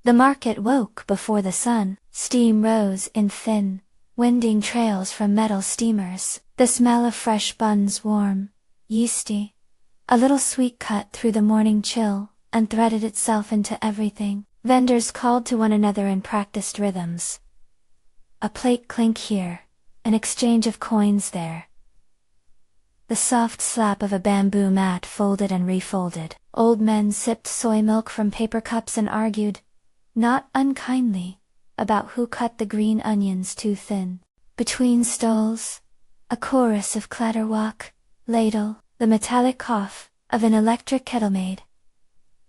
The market woke before the sun. Steam rose in thin, winding trails from metal steamers. The smell of fresh buns, warm, yeasty, a little sweet, cut through the morning chill and threaded itself into everything. Vendors called to one another in practiced rhythms. A plate clink here, an exchange of coins there. The soft slap of a bamboo mat folded and refolded. Old men sipped soy milk from paper cups and argued, not unkindly, about who cut the green onions too thin. Between stalls, a chorus of clatter, wok, ladle, the metallic cough of an electric kettle made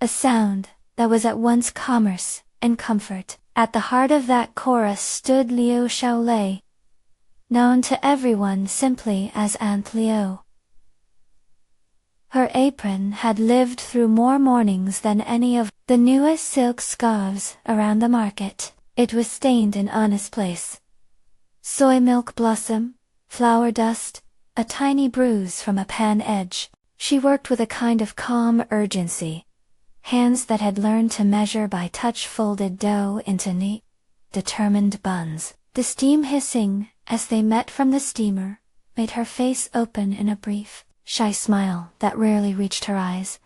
a sound that was at once commerce and comfort. At the heart of that chorus stood Liu Shaolei, known to everyone simply as Aunt Liu. Her apron had lived through more mornings than any of the newest silk scarves around the market. It was stained in honest place. Soy milk blossom, flour dust, a tiny bruise from a pan edge. She worked with a kind of calm urgency. Hands that had learned to measure by touch folded dough into neat, determined buns. The steam hissing, as they met from the steamer, made her face open in a brief, shy smile that rarely reached her eyes,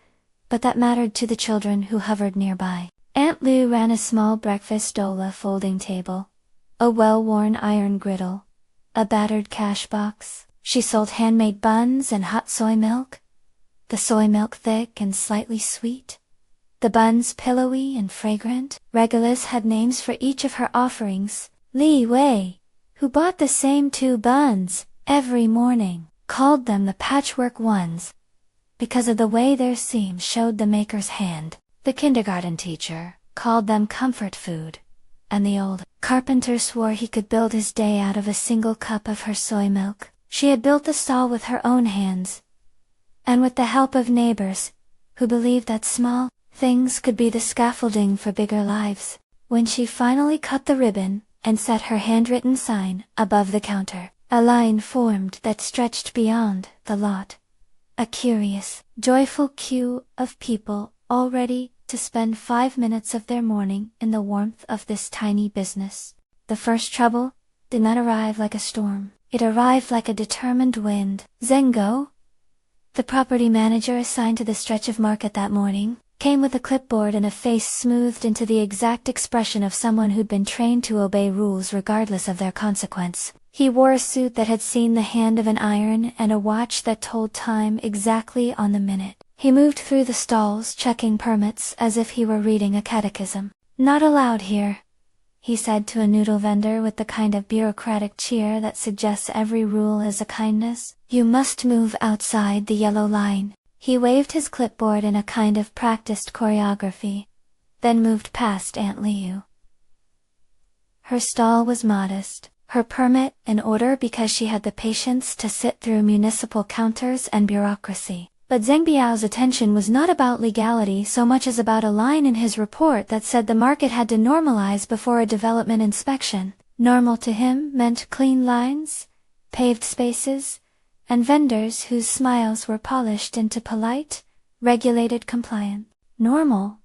but that mattered to the children who hovered nearby. Aunt Liu ran a small breakfast dolla folding table, a well-worn iron griddle, a battered cash box. She sold handmade buns and hot soy milk, the soy milk thick and slightly sweet, the buns pillowy and fragrant. Regulars had names for each of her offerings. Li Wei, who bought the same 2 buns every morning, called them the patchwork ones, because of the way their seams showed the maker's hand. The kindergarten teacher called them comfort food, and the old carpenter swore he could build his day out of a single cup of her soy milk. She had built the stall with her own hands, and with the help of neighbors, who believed that small things could be the scaffolding for bigger lives. When she finally cut the ribbon and set her handwritten sign above the counter, a line formed that stretched beyond the lot. A curious, joyful queue of people all ready to spend 5 minutes of their morning in the warmth of this tiny business. The first trouble did not arrive like a storm. It arrived like a determined wind. Zhengo, the property manager assigned to the stretch of market that morning, came with a clipboard and a face smoothed into the exact expression of someone who'd been trained to obey rules regardless of their consequence. He wore a suit that had seen the hand of an iron and a watch that told time exactly on the minute. He moved through the stalls checking permits as if he were reading a catechism. "Not allowed here," he said to a noodle vendor with the kind of bureaucratic cheer that suggests every rule is a kindness. "You must move outside the yellow line." He waved his clipboard in a kind of practiced choreography, then moved past Aunt Liu. Her stall was modest, her permit in order because she had the patience to sit through municipal counters and bureaucracy. But Zheng Biao's attention was not about legality so much as about a line in his report that said the market had to normalize before a development inspection. Normal to him meant clean lines, paved spaces, and vendors whose smiles were polished into polite, regulated compliance. Normal,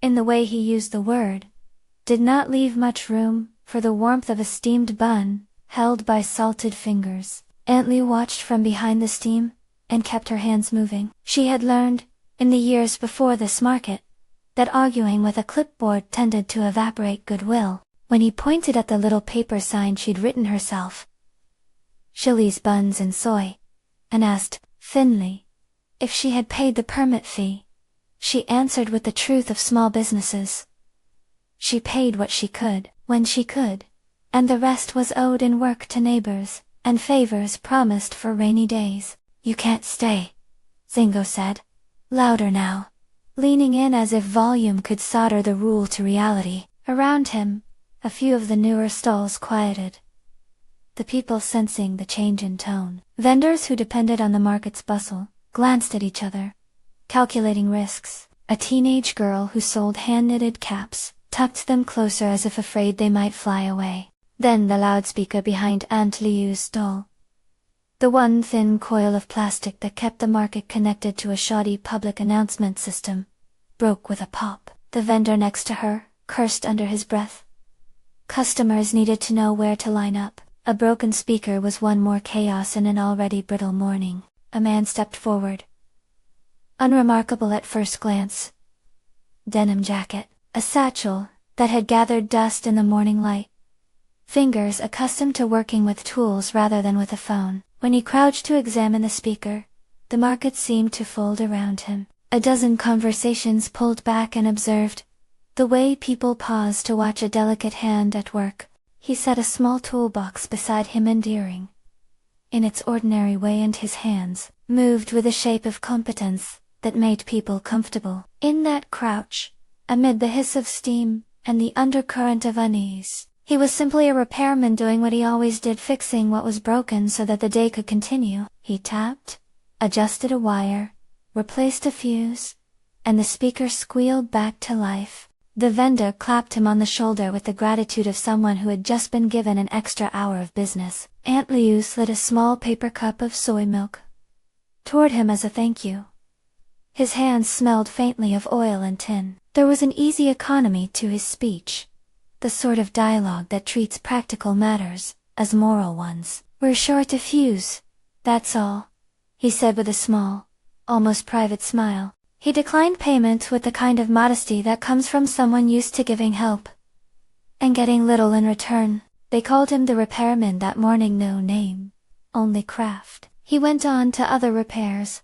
in the way he used the word, did not leave much room for the warmth of a steamed bun, held by salted fingers. Aunt Liu watched from behind the steam, and kept her hands moving. She had learned, in the years before this market, that arguing with a clipboard tended to evaporate goodwill. When he pointed at the little paper sign she'd written herself, "Chili's buns and soy," and asked, thinly, if she had paid the permit fee, she answered with the truth of small businesses. She paid what she could, when she could, and the rest was owed in work to neighbors, and favors promised for rainy days. "You can't stay," Zhengo said, louder now, leaning in as if volume could solder the rule to reality. Around him, a few of the newer stalls quieted, the people sensing the change in tone. Vendors who depended on the market's bustle glanced at each other, calculating risks. A teenage girl who sold hand-knitted caps tucked them closer as if afraid they might fly away. Then the loudspeaker behind Aunt Liu's stall, the one thin coil of plastic that kept the market connected to a shoddy public announcement system, broke with a pop. The vendor next to her, cursed under his breath. Customers needed to know where to line up. A broken speaker was one more chaos in an already brittle morning. A man stepped forward. Unremarkable at first glance. Denim jacket, a satchel that had gathered dust in the morning light. Fingers accustomed to working with tools rather than with a phone. When he crouched to examine the speaker, the market seemed to fold around him. A dozen conversations pulled back and observed, the way people pause to watch a delicate hand at work. He set a small toolbox beside him, endearing in its ordinary way, and his hands moved with a shape of competence that made people comfortable. In that crouch, amid the hiss of steam and the undercurrent of unease, he was simply a repairman doing what he always did, fixing what was broken so that the day could continue. He tapped, adjusted a wire, replaced a fuse, and the speaker squealed back to life. The vendor clapped him on the shoulder with the gratitude of someone who had just been given an extra hour of business. Aunt Liu slid a small paper cup of soy milk toward him as a thank you. His hands smelled faintly of oil and tin. There was an easy economy to his speech, the sort of dialogue that treats practical matters as moral ones. "We're short a fuse, that's all," he said with a small, almost private smile. He declined payment with the kind of modesty that comes from someone used to giving help and getting little in return. They called him the repairman that morning, no name, only craft. He went on to other repairs.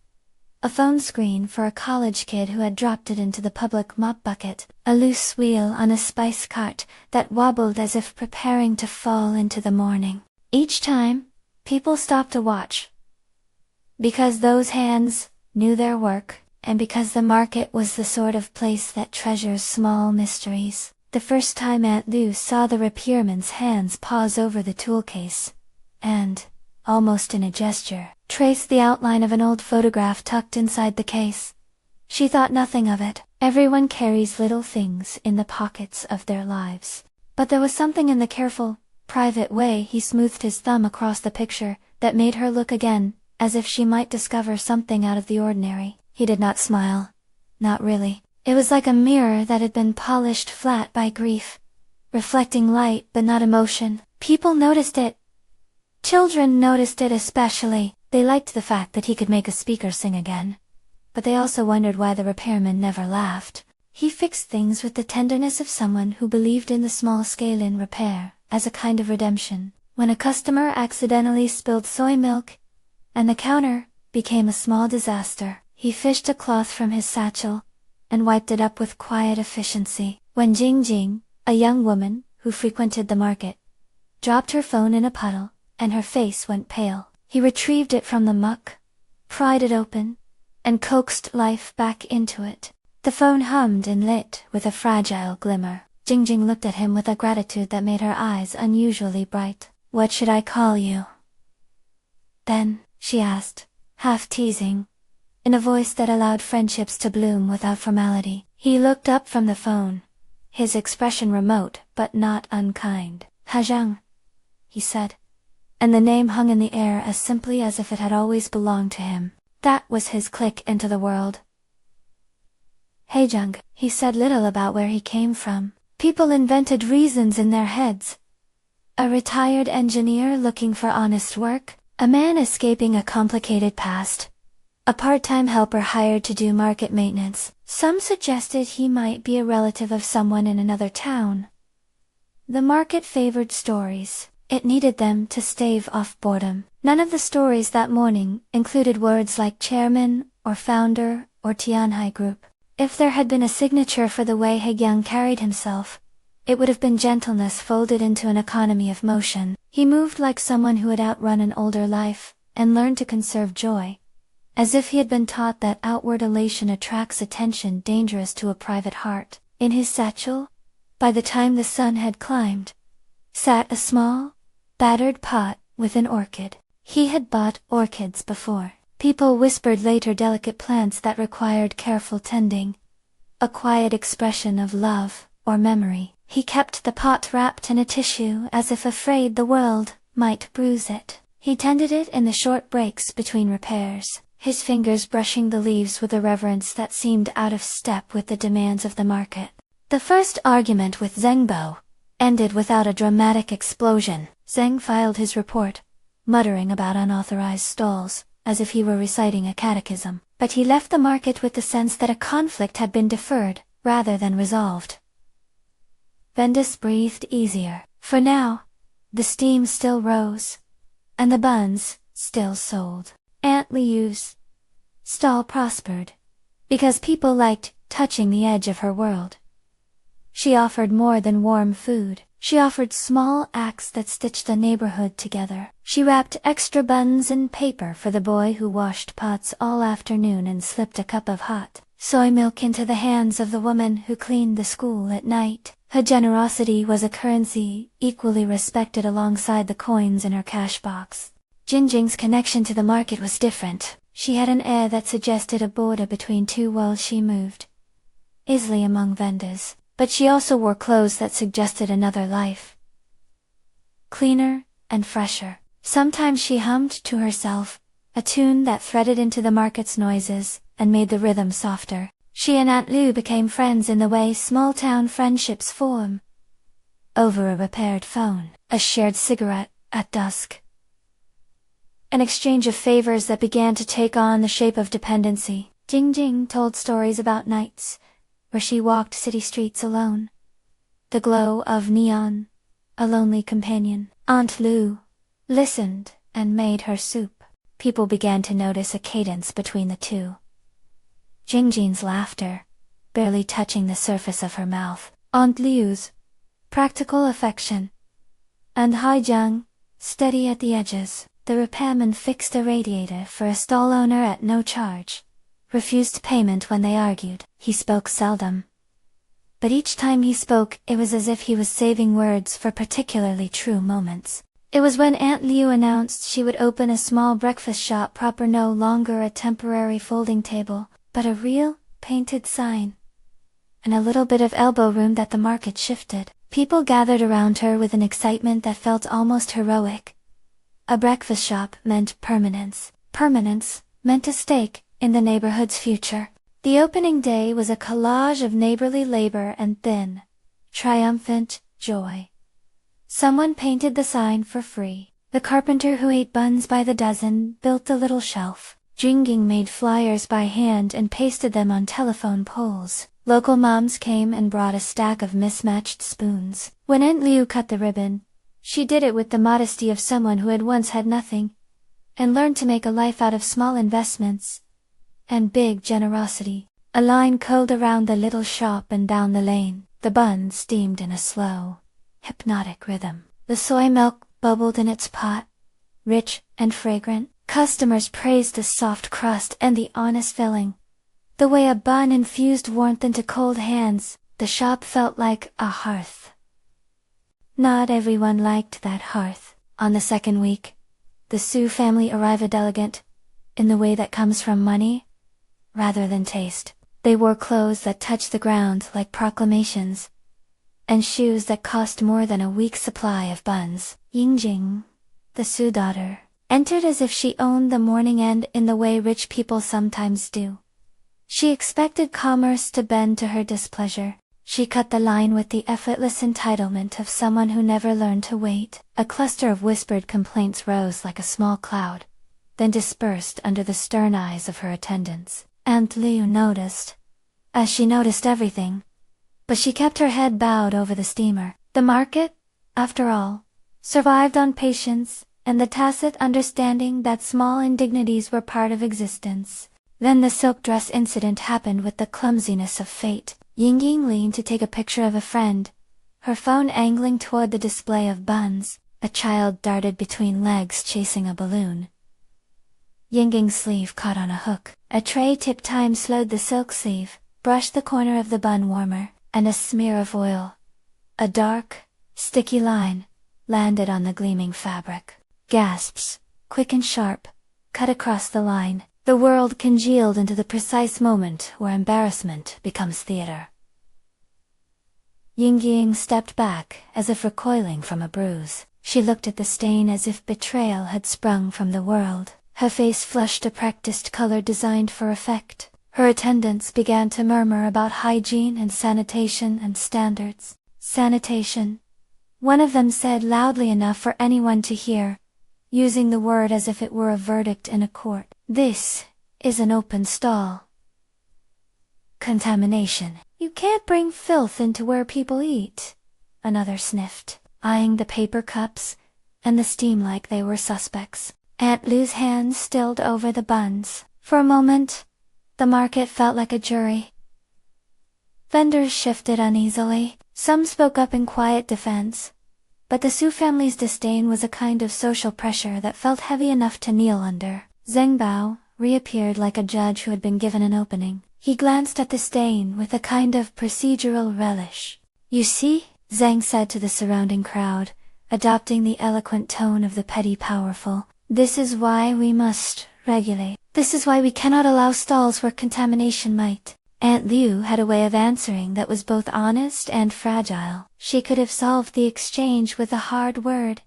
A phone screen for a college kid who had dropped it into the public mop bucket, a loose wheel on a spice cart that wobbled as if preparing to fall into the morning. Each time, people stopped to watch, because those hands knew their work, and because the market was the sort of place that treasures small mysteries. The first time Aunt Liu saw the repairman's hands pause over the tool case, and, almost in a gesture, traced the outline of an old photograph tucked inside the case, she thought nothing of it. Everyone carries little things in the pockets of their lives. But there was something in the careful, private way he smoothed his thumb across the picture that made her look again, as if she might discover something out of the ordinary. He did not smile. Not really. It was like a mirror that had been polished flat by grief, reflecting light but not emotion. People noticed it. Children noticed it especially. They liked the fact that he could make a speaker sing again. But they also wondered why the repairman never laughed. He fixed things with the tenderness of someone who believed in the small scale in repair, as a kind of redemption. When a customer accidentally spilled soy milk, and the counter became a small disaster, he fished a cloth from his satchel, and wiped it up with quiet efficiency. When Jing Jing, a young woman who frequented the market, dropped her phone in a puddle, and her face went pale, he retrieved it from the muck, pried it open, and coaxed life back into it. The phone hummed and lit with a fragile glimmer. Jing Jing looked at him with a gratitude that made her eyes unusually bright. "What should I call you?" "Then," she asked, half teasing, in a voice that allowed friendships to bloom without formality. He looked up from the phone, his expression remote but not unkind. "Hajang," he said, and the name hung in the air as simply as if it had always belonged to him. That was his click into the world. Hajang, he said little about where he came from. People invented reasons in their heads. A retired engineer looking for honest work, a man escaping a complicated past, a part-time helper hired to do market maintenance. Some suggested he might be a relative of someone in another town. The market favored stories. It needed them to stave off boredom. None of the stories that morning included words like chairman, or founder, or Tianhai group. If there had been a signature for the way Hegyang carried himself, it would have been gentleness folded into an economy of motion. He moved like someone who had outrun an older life, and learned to conserve joy, as if he had been taught that outward elation attracts attention dangerous to a private heart. In his satchel, by the time the sun had climbed, sat a small, battered pot with an orchid. He had bought orchids before. People whispered later delicate plants that required careful tending, a quiet expression of love or memory. He kept the pot wrapped in a tissue as if afraid the world might bruise it. He tended it in the short breaks between repairs, his fingers brushing the leaves with a reverence that seemed out of step with the demands of the market. The first argument with Zhengbo ended without a dramatic explosion. Zheng filed his report, muttering about unauthorized stalls, as if he were reciting a catechism. But he left the market with the sense that a conflict had been deferred, rather than resolved. Vendus breathed easier. For now, the steam still rose, and the buns still sold. Aunt Liu's stall prospered, because people liked touching the edge of her world. She offered more than warm food. She offered small acts that stitched the neighborhood together. She wrapped extra buns in paper for the boy who washed pots all afternoon and slipped a cup of hot soy milk into the hands of the woman who cleaned the school at night. Her generosity was a currency equally respected alongside the coins in her cash box. Jingjing's connection to the market was different. She had an air that suggested a border between two worlds. She moved easily among vendors, but she also wore clothes that suggested another life. Cleaner and fresher. Sometimes she hummed to herself, a tune that threaded into the market's noises and made the rhythm softer. She and Aunt Liu became friends in the way small-town friendships form. Over a repaired phone, a shared cigarette at dusk. An exchange of favors that began to take on the shape of dependency. Jingjing told stories about nights where she walked city streets alone. The glow of neon, a lonely companion. Aunt Liu listened and made her soup. People began to notice a cadence between the two. Jingjing's laughter, barely touching the surface of her mouth. Aunt Liu's practical affection. And Haijiang, steady at the edges. The repairman fixed a radiator for a stall owner at no charge. Refused payment when they argued. He spoke seldom, but each time he spoke it was as if he was saving words for particularly true moments. It was when Aunt Liu announced she would open a small breakfast shop, proper, no longer a temporary folding table, but a real, painted sign, and a little bit of elbow room, that the market shifted. People gathered around her with an excitement that felt almost heroic. A breakfast shop meant permanence. Permanence meant a stake in the neighborhood's future. The opening day was a collage of neighborly labor and thin, triumphant joy. Someone painted the sign for free. The carpenter who ate buns by the dozen built the little shelf. Jingjing made flyers by hand and pasted them on telephone poles. Local moms came and brought a stack of mismatched spoons. When Aunt Liu cut the ribbon, she did it with the modesty of someone who had once had nothing, and learned to make a life out of small investments and big generosity. A line curled around the little shop and down the lane. The buns steamed in a slow, hypnotic rhythm. The soy milk bubbled in its pot, rich and fragrant. Customers praised the soft crust and the honest filling. The way a bun infused warmth into cold hands. The shop felt like a hearth. Not everyone liked that hearth. On the second week, the Su family arrived elegant, in the way that comes from money, rather than taste. They wore clothes that touched the ground like proclamations, and shoes that cost more than a week's supply of buns. Yingjing, the Su daughter, entered as if she owned the morning and in the way rich people sometimes do. She expected commerce to bend to her displeasure. She cut the line with the effortless entitlement of someone who never learned to wait. A cluster of whispered complaints rose like a small cloud, then dispersed under the stern eyes of her attendants. Aunt Liu noticed, as she noticed everything, but she kept her head bowed over the steamer. The market, after all, survived on patience and the tacit understanding that small indignities were part of existence. Then the silk dress incident happened with the clumsiness of fate. Yingjing leaned to take a picture of a friend, her phone angling toward the display of buns. A child darted between legs chasing a balloon. Yingjing's sleeve caught on a hook. A tray tip time slowed the silk sleeve, brushed the corner of the bun warmer, and a smear of oil, a dark, sticky line, landed on the gleaming fabric. Gasps, quick and sharp, cut across the line. The world congealed into the precise moment where embarrassment becomes theater. Yingjing stepped back, as if recoiling from a bruise. She looked at the stain as if betrayal had sprung from the world. Her face flushed a practiced color designed for effect. Her attendants began to murmur about hygiene and sanitation and standards. Sanitation. One of them said loudly enough for anyone to hear, using the word as if it were a verdict in a court. This is an open stall. Contamination. You can't bring filth into where people eat. Another sniffed, eyeing the paper cups and the steam like they were suspects. Aunt Liu's hands stilled over the buns. For a moment, the market felt like a jury. Vendors shifted uneasily. Some spoke up in quiet defense. But the Su family's disdain was a kind of social pressure that felt heavy enough to kneel under. Zheng Bao reappeared like a judge who had been given an opening. He glanced at the stain with a kind of procedural relish. You see, Zheng said to the surrounding crowd, adopting the eloquent tone of the petty powerful, this is why we must regulate. This is why we cannot allow stalls where contamination might. Aunt Liu had a way of answering that was both honest and fragile. She could have solved the exchange with a hard word,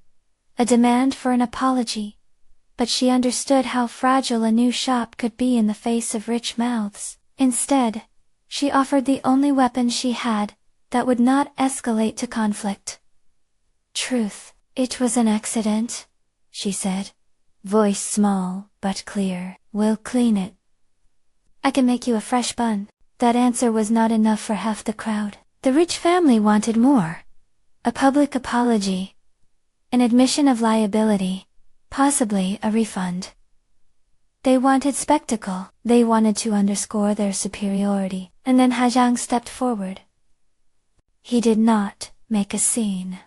a demand for an apology, but she understood how fragile a new shop could be in the face of rich mouths. Instead, she offered the only weapon she had that would not escalate to conflict. Truth. It was an accident, she said, voice small but clear. We'll clean it. I can make you a fresh bun. That answer was not enough for half the crowd. The rich family wanted more. A public apology. An admission of liability. Possibly a refund. They wanted spectacle. They wanted to underscore their superiority. And then Hajang stepped forward. He did not make a scene.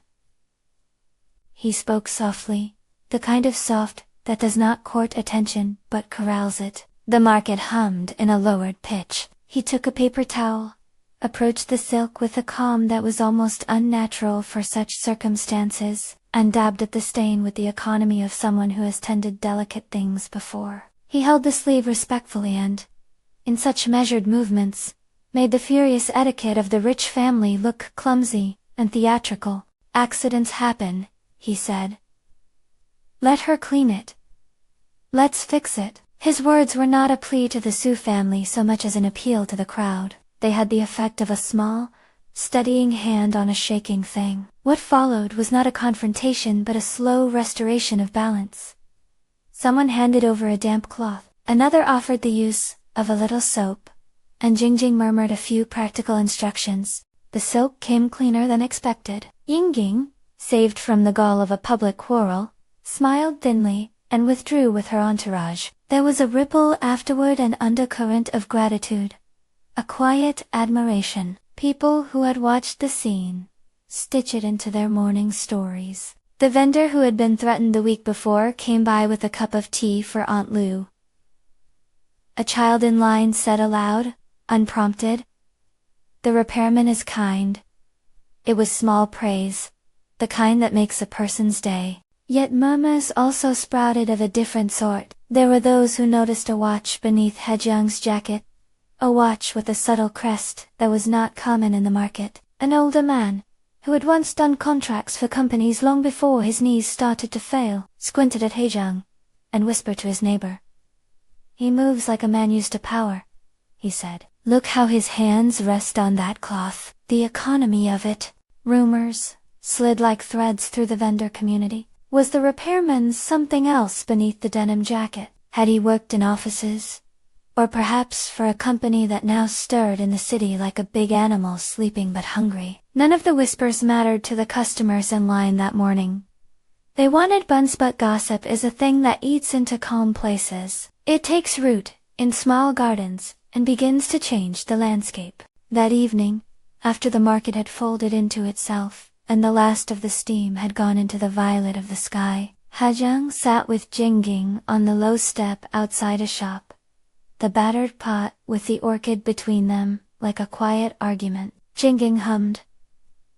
He spoke softly, the kind of soft that does not court attention but corrals it. The market hummed in a lowered pitch. He took a paper towel, approached the silk with a calm that was almost unnatural for such circumstances, and dabbed at the stain with the economy of someone who has tended delicate things before. He held the sleeve respectfully and, in such measured movements, made the furious etiquette of the rich family look clumsy and theatrical. Accidents happen, he said. Let her clean it. Let's fix it. His words were not a plea to the Su family so much as an appeal to the crowd. They had the effect of a small, steadying hand on a shaking thing. What followed was not a confrontation but a slow restoration of balance. Someone handed over a damp cloth. Another offered the use of a little soap, and Jingjing murmured a few practical instructions. The soap came cleaner than expected. Yingjing, saved from the gall of a public quarrel, smiled thinly, and withdrew with her entourage. There was a ripple afterward, an undercurrent of gratitude. A quiet admiration. People who had watched the scene stitch it into their morning stories. The vendor who had been threatened the week before came by with a cup of tea for Aunt Liu. A child in line said aloud, unprompted, "The repairman is kind." It was small praise, the kind that makes a person's day. Yet murmurs also sprouted of a different sort. There were those who noticed a watch beneath Hejiang's jacket, a watch with a subtle crest that was not common in the market. An older man, who had once done contracts for companies long before his knees started to fail, squinted at Hejiang, and whispered to his neighbor. "He moves like a man used to power," he said. "Look how his hands rest on that cloth. The economy of it." Rumors slid like threads through the vendor community. Was the repairman something else beneath the denim jacket? Had he worked in offices? Or perhaps for a company that now stirred in the city like a big animal sleeping but hungry? None of the whispers mattered to the customers in line that morning. They wanted buns, but gossip is a thing that eats into calm places. It takes root in small gardens and begins to change the landscape. That evening, after the market had folded into itself, and the last of the steam had gone into the violet of the sky, Hajang sat with Jingjing on the low step outside a shop, the battered pot with the orchid between them, like a quiet argument. Jingjing hummed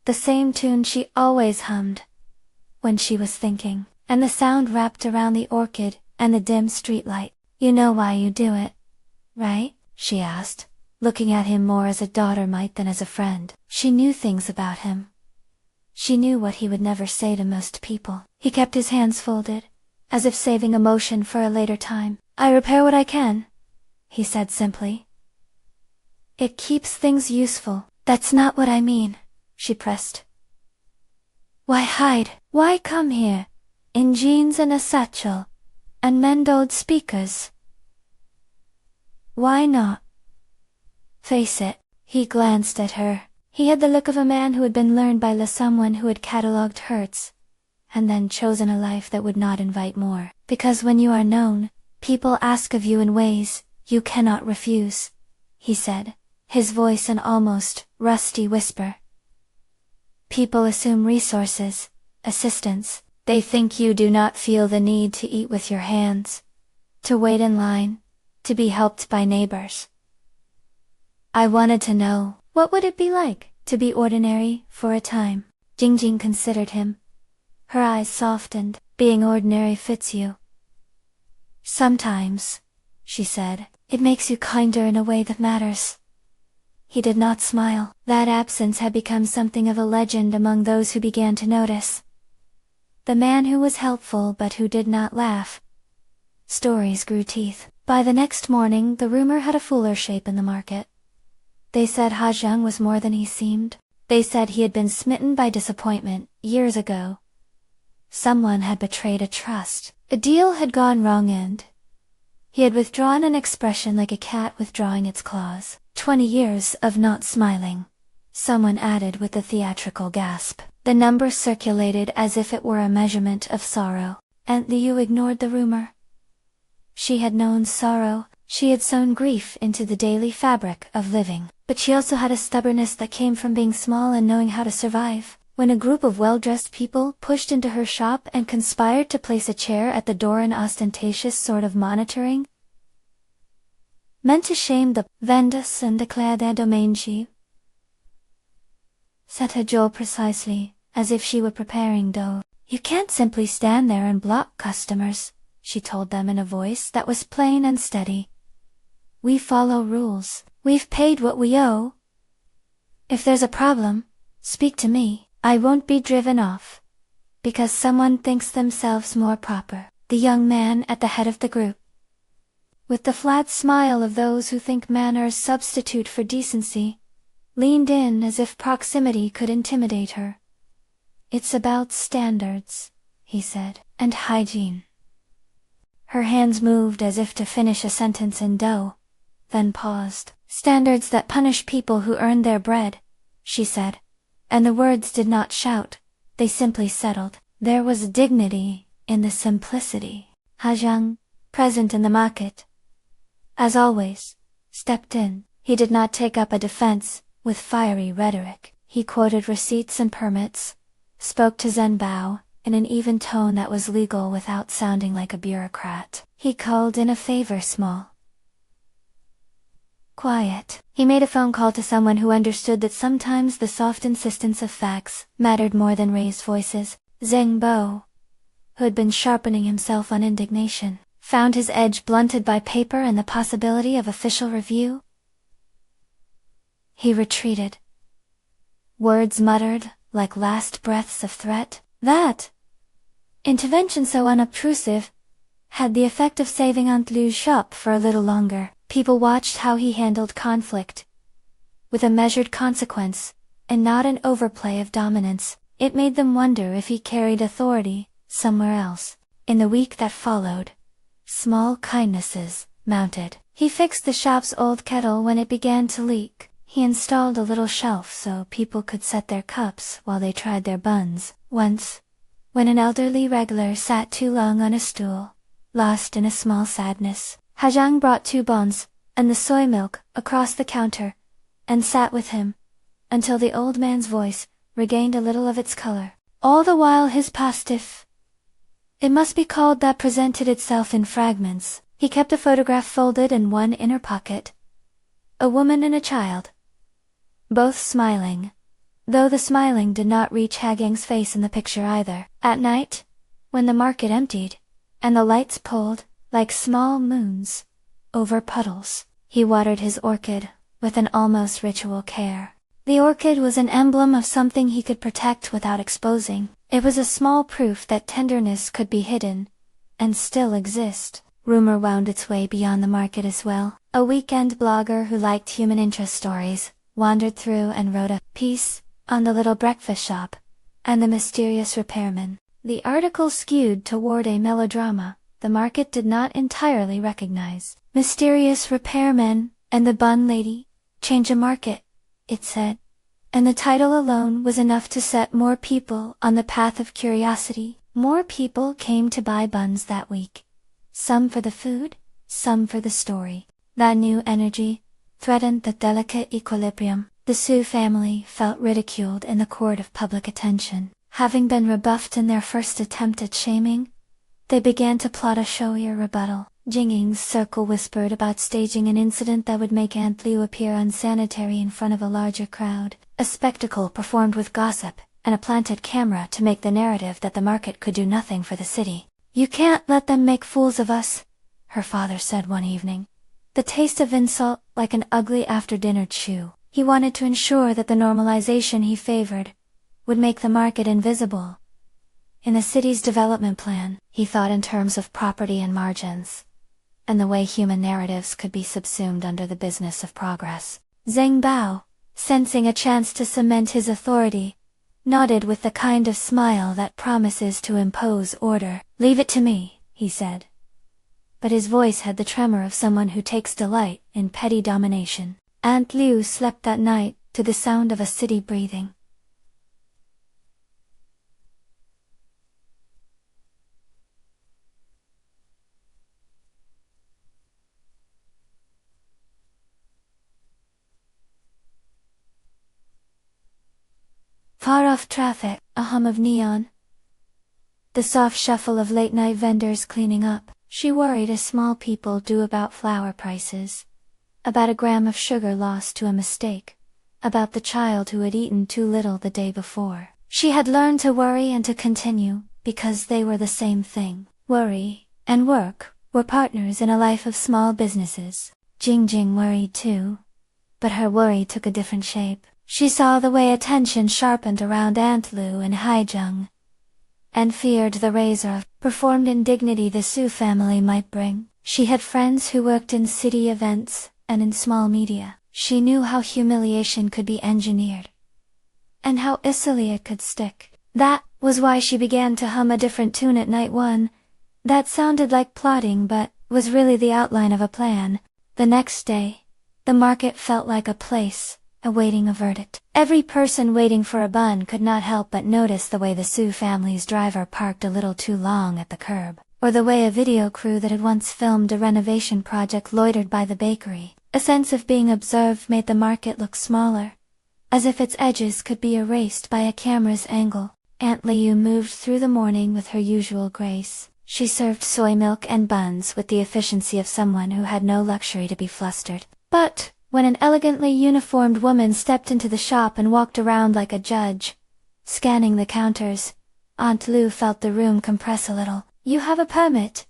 the same tune she always hummed when she was thinking, and the sound wrapped around the orchid and the dim streetlight. "You know why you do it, right?" she asked, looking at him more as a daughter might than as a friend. She knew things about him. She knew what he would never say to most people. He kept his hands folded, as if saving emotion for a later time. "I repair what I can," he said simply. It keeps things useful. That's not what I mean, she pressed. Why hide? Why come here? In jeans and a satchel. And mend old speakers. Why not? Face it. He glanced at her. He had the look of a man who had been learned by someone who had catalogued hurts, and then chosen a life that would not invite more. Because when you are known, people ask of you in ways you cannot refuse, he said, his voice an almost rusty whisper. People assume resources, assistance. They think you do not feel the need to eat with your hands, to wait in line, to be helped by neighbors. I wanted to know, what would it be like to be ordinary for a time? Jingjing considered him. Her eyes softened. Being ordinary fits you. Sometimes, she said, it makes you kinder in a way that matters. He did not smile. That absence had become something of a legend among those who began to notice. The man who was helpful but who did not laugh. Stories grew teeth. By the next morning the rumor had a fuller shape in the market. They said Ha Zheng was more than he seemed. They said he had been smitten by disappointment, years ago. Someone had betrayed a trust. A deal had gone wrong and he had withdrawn an expression like a cat withdrawing its claws. 20 years of not smiling. Someone added with a theatrical gasp. The number circulated as if it were a measurement of sorrow. Aunt Liu ignored the rumor. She had known sorrow, she had sewn grief into the daily fabric of living. But she also had a stubbornness that came from being small and knowing how to survive. When a group of well-dressed people pushed into her shop and conspired to place a chair at the door in ostentatious sort of monitoring, meant to shame the vendors and declare their domainship, said her jaw precisely, as if she were preparing dough. You can't simply stand there and block customers, she told them in a voice that was plain and steady. We follow rules. We've paid what we owe. If there's a problem, speak to me. I won't be driven off because someone thinks themselves more proper. The young man at the head of the group, with the flat smile of those who think manners substitute for decency, leaned in as if proximity could intimidate her. It's about standards, he said, and hygiene. Her hands moved as if to finish a sentence in dough, then paused. Standards that punish people who earn their bread, she said, and the words did not shout, they simply settled. There was dignity in the simplicity. Ha Zheng, present in the market, as always, stepped in. He did not take up a defense with fiery rhetoric. He quoted receipts and permits, spoke to Zhen Bao in an even tone that was legal without sounding like a bureaucrat. He called in a favor small. Quiet. He made a phone call to someone who understood that sometimes the soft insistence of facts mattered more than raised voices. Zheng Bo, who had been sharpening himself on indignation, found his edge blunted by paper and the possibility of official review. He retreated. Words muttered, like last breaths of threat. That intervention so unobtrusive had the effect of saving Aunt Liu's shop for a little longer. People watched how he handled conflict, with a measured consequence, and not an overplay of dominance. It made them wonder if he carried authority somewhere else. In the week that followed, small kindnesses mounted. He fixed the shop's old kettle when it began to leak. He installed a little shelf so people could set their cups while they tried their buns. Once, when an elderly regular sat too long on a stool, lost in a small sadness, Ha Zheng brought 2 buns and the soy milk across the counter, and sat with him, until the old man's voice regained a little of its color. All the while his pastiff, it must be called, that presented itself in fragments. He kept a photograph folded in one inner pocket. A woman and a child, both smiling, though the smiling did not reach Ha Zheng's face in the picture either. At night, when the market emptied, and the lights pulled, like small moons, over puddles, he watered his orchid with an almost ritual care. The orchid was an emblem of something he could protect without exposing. It was a small proof that tenderness could be hidden, and still exist. Rumor wound its way beyond the market as well. A weekend blogger who liked human interest stories wandered through and wrote a piece on the little breakfast shop and the mysterious repairman. The article skewed toward a melodrama the market did not entirely recognize. Mysterious repairman and the bun lady change a market, it said. And the title alone was enough to set more people on the path of curiosity. More people came to buy buns that week. Some for the food, some for the story. That new energy threatened the delicate equilibrium. The Su family felt ridiculed in the court of public attention. Having been rebuffed in their first attempt at shaming, they began to plot a showier rebuttal. Jingying's circle whispered about staging an incident that would make Aunt Liu appear unsanitary in front of a larger crowd, a spectacle performed with gossip, and a planted camera to make the narrative that the market could do nothing for the city. "You can't let them make fools of us," her father said one evening. The taste of insult like an ugly after-dinner chew. He wanted to ensure that the normalization he favored would make the market invisible. In the city's development plan, he thought in terms of property and margins, and the way human narratives could be subsumed under the business of progress. Zheng Bao, sensing a chance to cement his authority, nodded with the kind of smile that promises to impose order. "Leave it to me," he said. But his voice had the tremor of someone who takes delight in petty domination. Aunt Liu slept that night to the sound of a city breathing. Far off traffic, a hum of neon. The soft shuffle of late-night vendors cleaning up. She worried as small people do about flour prices. About a gram of sugar lost to a mistake. About the child who had eaten too little the day before. She had learned to worry and to continue, because they were the same thing. Worry and work were partners in a life of small businesses. Jingjing worried too. But her worry took a different shape. She saw the way attention sharpened around Aunt Liu and Haizheng, and feared the razor of performed indignity the Su family might bring. She had friends who worked in city events and in small media. She knew how humiliation could be engineered, and how easily it could stick. That was why she began to hum a different tune at night one, that sounded like plotting but was really the outline of a plan. The next day, the market felt like a place awaiting a verdict. Every person waiting for a bun could not help but notice the way the Su family's driver parked a little too long at the curb, or the way a video crew that had once filmed a renovation project loitered by the bakery. A sense of being observed made the market look smaller, as if its edges could be erased by a camera's angle. Aunt Liu moved through the morning with her usual grace. She served soy milk and buns with the efficiency of someone who had no luxury to be flustered. But when an elegantly uniformed woman stepped into the shop and walked around like a judge, scanning the counters, Aunt Liu felt the room compress a little. "You have a permit?"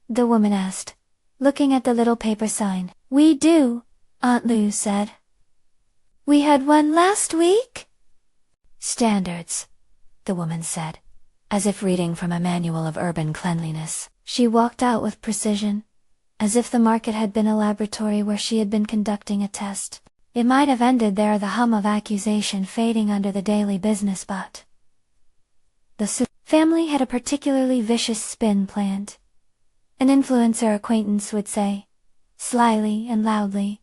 the woman asked, looking at the little paper sign. "We do," Aunt Liu said. "We had one last week?" "Standards," the woman said, as if reading from a manual of urban cleanliness. She walked out with precision, as if the market had been a laboratory where she had been conducting a test. It might have ended there, the hum of accusation fading under the daily business, but the Su family had a particularly vicious spin planned. An influencer acquaintance would say, slyly and loudly,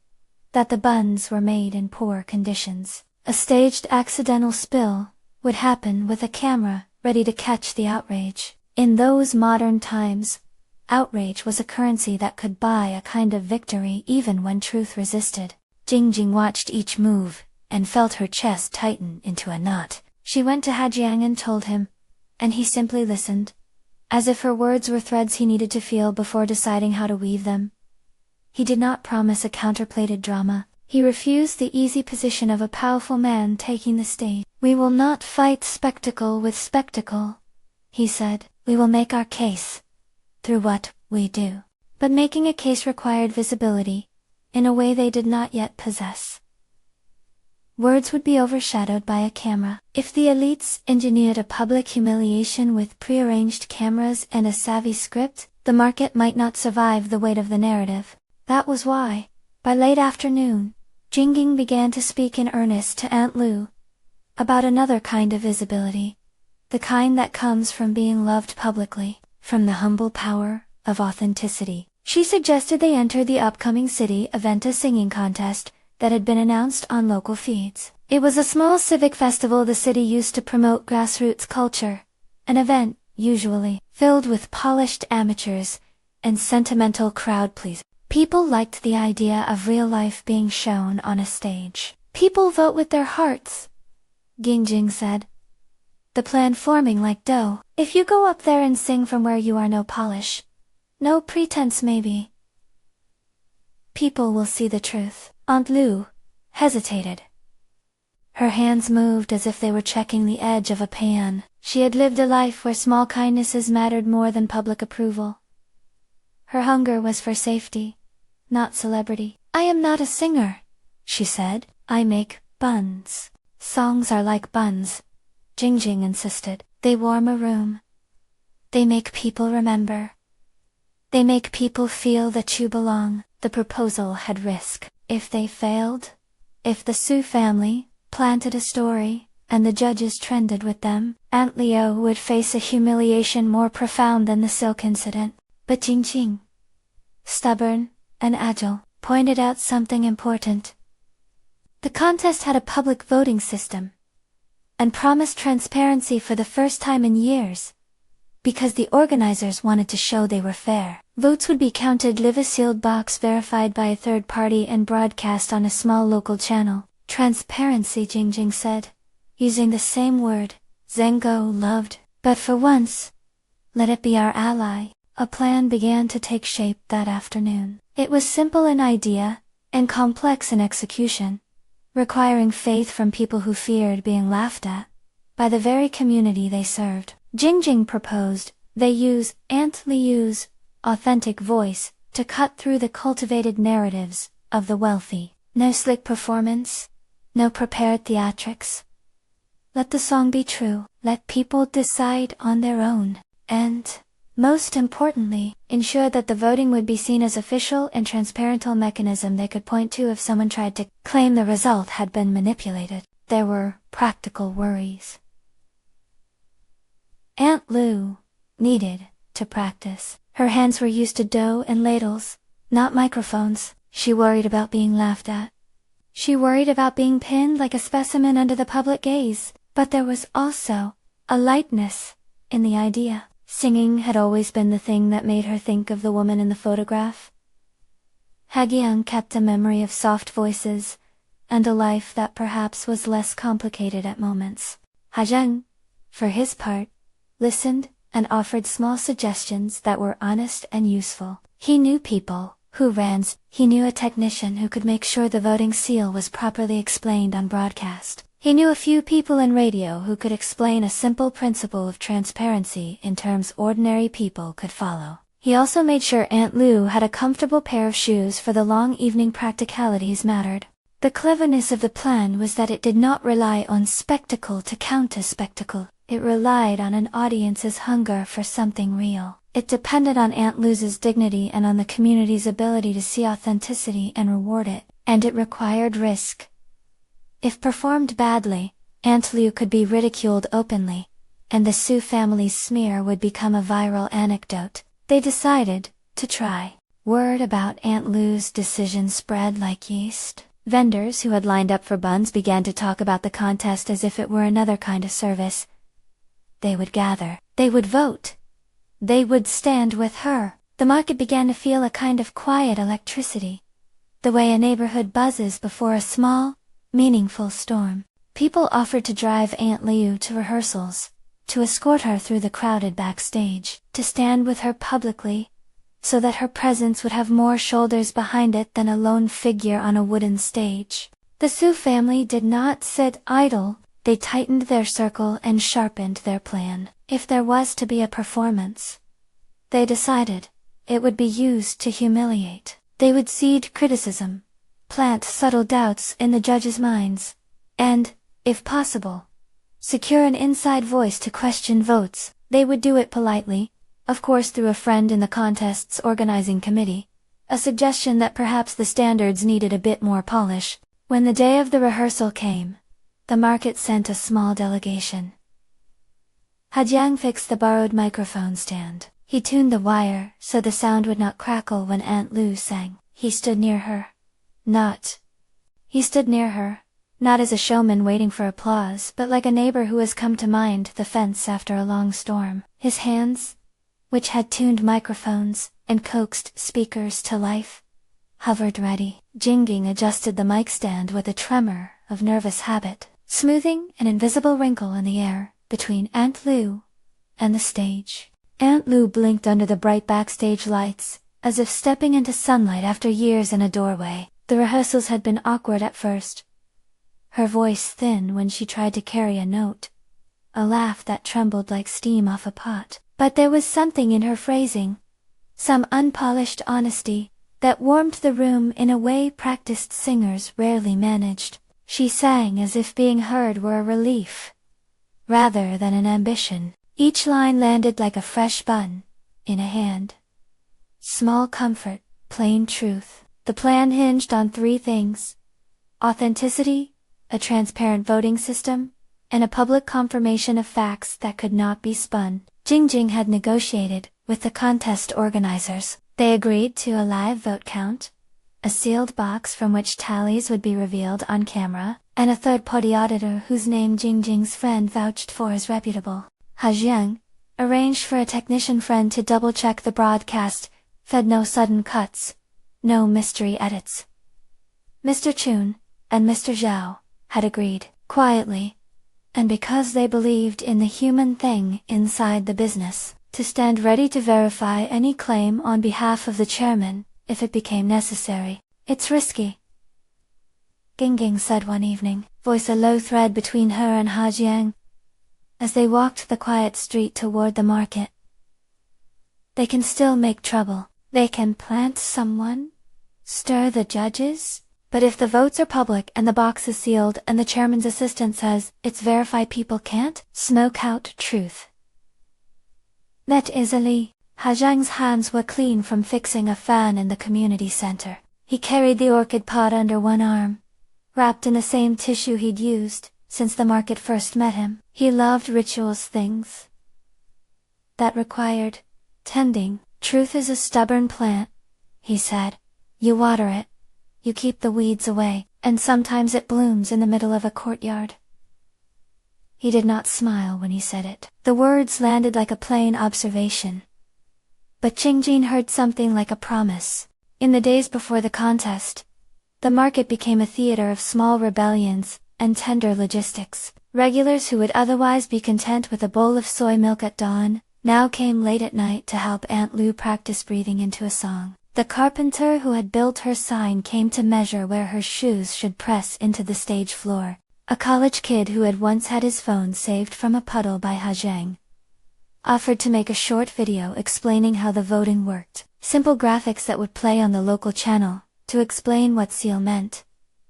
that the buns were made in poor conditions. A staged accidental spill would happen with a camera ready to catch the outrage. In those modern times, outrage was a currency that could buy a kind of victory even when truth resisted. Jingjing watched each move, and felt her chest tighten into a knot. She went to Hajiang and told him, and he simply listened, as if her words were threads he needed to feel before deciding how to weave them. He did not promise a counterplated drama. He refused the easy position of a powerful man taking the stage. "We will not fight spectacle with spectacle," he said. "We will make our case through what we do." But making a case required visibility, in a way they did not yet possess. Words would be overshadowed by a camera. If the elites engineered a public humiliation with prearranged cameras and a savvy script, the market might not survive the weight of the narrative. That was why, by late afternoon, Jingjing began to speak in earnest to Aunt Liu about another kind of visibility, the kind that comes from being loved publicly, from the humble power of authenticity. She suggested they enter the upcoming city event, a singing contest that had been announced on local feeds. It was a small civic festival the city used to promote grassroots culture, an event, usually, filled with polished amateurs and sentimental crowd pleasers. People liked the idea of real life being shown on a stage. People vote with their hearts, Jingjing said, the plan forming like dough. If you go up there and sing from where you are, no polish, no pretense maybe, people will see the truth. Aunt Liu hesitated. Her hands moved as if they were checking the edge of a pan. She had lived a life where small kindnesses mattered more than public approval. Her hunger was for safety, not celebrity. I am not a singer, she said. I make buns. Songs are like buns, Jingjing insisted. They warm a room. They make people remember. They make people feel that you belong. The proposal had risk. If they failed, if the Su family planted a story, and the judges trended with them, Aunt Liu would face a humiliation more profound than the silk incident. But Jingjing, stubborn and agile, pointed out something important. The contest had a public voting system, and promised transparency for the first time in years, because the organizers wanted to show they were fair. Votes would be counted, live a sealed box verified by a third party and broadcast on a small local channel. Transparency, Jingjing said, using the same word Zhengguo loved. But for once, let it be our ally. A plan began to take shape that afternoon. It was simple in idea, and complex in execution, requiring faith from people who feared being laughed at by the very community they served. Jingjing proposed they use Aunt Liu's authentic voice to cut through the cultivated narratives of the wealthy. No slick performance, no prepared theatrics. Let the song be true, let people decide on their own, and, most importantly, ensure that the voting would be seen as official and transparent mechanism they could point to if someone tried to claim the result had been manipulated. There were practical worries. Aunt Liu needed to practice. Her hands were used to dough and ladles, not microphones. She worried about being laughed at. She worried about being pinned like a specimen under the public gaze. But there was also a lightness in the idea. Singing had always been the thing that made her think of the woman in the photograph. Hagyang kept a memory of soft voices, and a life that perhaps was less complicated at moments. Hagyang, for his part, listened and offered small suggestions that were honest and useful. He knew people who ran. He knew a technician who could make sure the voting seal was properly explained on broadcast. He knew a few people in radio who could explain a simple principle of transparency in terms ordinary people could follow. He also made sure Aunt Liu had a comfortable pair of shoes, for the long evening practicalities mattered. The cleverness of the plan was that it did not rely on spectacle to counter spectacle. It relied on an audience's hunger for something real. It depended on Aunt Liu's dignity and on the community's ability to see authenticity and reward it. And it required risk. If performed badly, Aunt Liu could be ridiculed openly, and the Su family's smear would become a viral anecdote. They decided to try. Word about Aunt Liu's decision spread like yeast. Vendors who had lined up for buns began to talk about the contest as if it were another kind of service. They would gather. They would vote. They would stand with her. The market began to feel a kind of quiet electricity, the way a neighborhood buzzes before a small, meaningful storm. People offered to drive Aunt Liu to rehearsals, to escort her through the crowded backstage, to stand with her publicly, so that her presence would have more shoulders behind it than a lone figure on a wooden stage. The Su family did not sit idle. They tightened their circle and sharpened their plan. If there was to be a performance, they decided, it would be used to humiliate. They would seed criticism, plant subtle doubts in the judges' minds, and, if possible, secure an inside voice to question votes. They would do it politely, of course through a friend in the contest's organizing committee, a suggestion that perhaps the standards needed a bit more polish. When the day of the rehearsal came, the market sent a small delegation. Hajiang fixed the borrowed microphone stand. He tuned the wire so the sound would not crackle when Aunt Liu sang. He stood near her. Not as a showman waiting for applause, but like a neighbor who has come to mind the fence after a long storm. His hands, which had tuned microphones and coaxed speakers to life, hovered ready. Jingjing adjusted the mic stand with a tremor of nervous habit, smoothing an invisible wrinkle in the air between Aunt Liu and the stage. Aunt Liu blinked under the bright backstage lights, as if stepping into sunlight after years in a doorway. The rehearsals had been awkward at first, her voice thin when she tried to carry a note, a laugh that trembled like steam off a pot. But there was something in her phrasing, some unpolished honesty, that warmed the room in a way practiced singers rarely managed. She sang as if being heard were a relief, rather than an ambition. Each line landed like a fresh bun in a hand. Small comfort, plain truth. The plan hinged on 3 things: authenticity, a transparent voting system, and a public confirmation of facts that could not be spun. Jingjing had negotiated with the contest organizers. They agreed to a live vote count, a sealed box from which tallies would be revealed on camera, and a third-party auditor whose name Jingjing's friend vouched for as reputable. Hajiang arranged for a technician friend to double-check the broadcast, fed no sudden cuts, no mystery edits. Mr. Chun and Mr. Zhao had agreed, quietly, and because they believed in the human thing inside the business, to stand ready to verify any claim on behalf of the chairman, if it became necessary. "It's risky," Jingjing said one evening, voice a low thread between her and Hajiang, as they walked the quiet street toward the market. "They can still make trouble. They can plant someone, stir the judges, but if the votes are public and the box is sealed and the chairman's assistant says it's verified, people can't smoke out truth that easily." Hajiang's hands were clean from fixing a fan in the community center. He carried the orchid pot under one arm, wrapped in the same tissue he'd used since the market first met him. He loved rituals, things that required tending. "Truth is a stubborn plant," he said. "You water it, you keep the weeds away, and sometimes it blooms in the middle of a courtyard." He did not smile when he said it. The words landed like a plain observation. But Jingjing heard something like a promise. In the days before the contest, the market became a theater of small rebellions and tender logistics. Regulars who would otherwise be content with a bowl of soy milk at dawn, now came late at night to help Aunt Liu practice breathing into a song. The carpenter who had built her sign came to measure where her shoes should press into the stage floor. A college kid who had once had his phone saved from a puddle by Hajiang offered to make a short video explaining how the voting worked. Simple graphics that would play on the local channel, to explain what seal meant,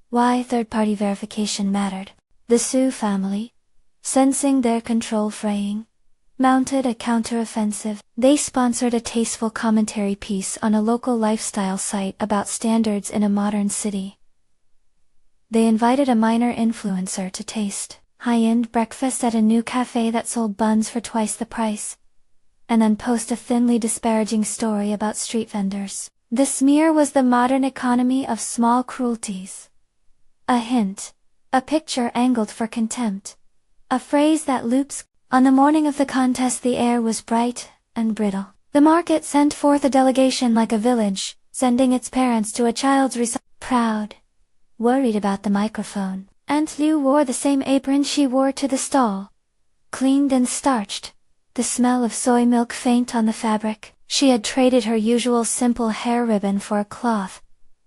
why third-party verification mattered. The Su family, sensing their control fraying, mounted a counter-offensive. They sponsored a tasteful commentary piece on a local lifestyle site about standards in a modern city. They invited a minor influencer to taste high-end breakfast at a new cafe that sold buns for twice the price, and then post a thinly disparaging story about street vendors. The smear was the modern economy of small cruelties. A hint, a picture angled for contempt, a phrase that loops. On the morning of the contest the air was bright and brittle. The market sent forth a delegation like a village, sending its parents to a child's proud, worried about the microphone. Aunt Liu wore the same apron she wore to the stall, cleaned and starched, the smell of soy milk faint on the fabric. She had traded her usual simple hair ribbon for a cloth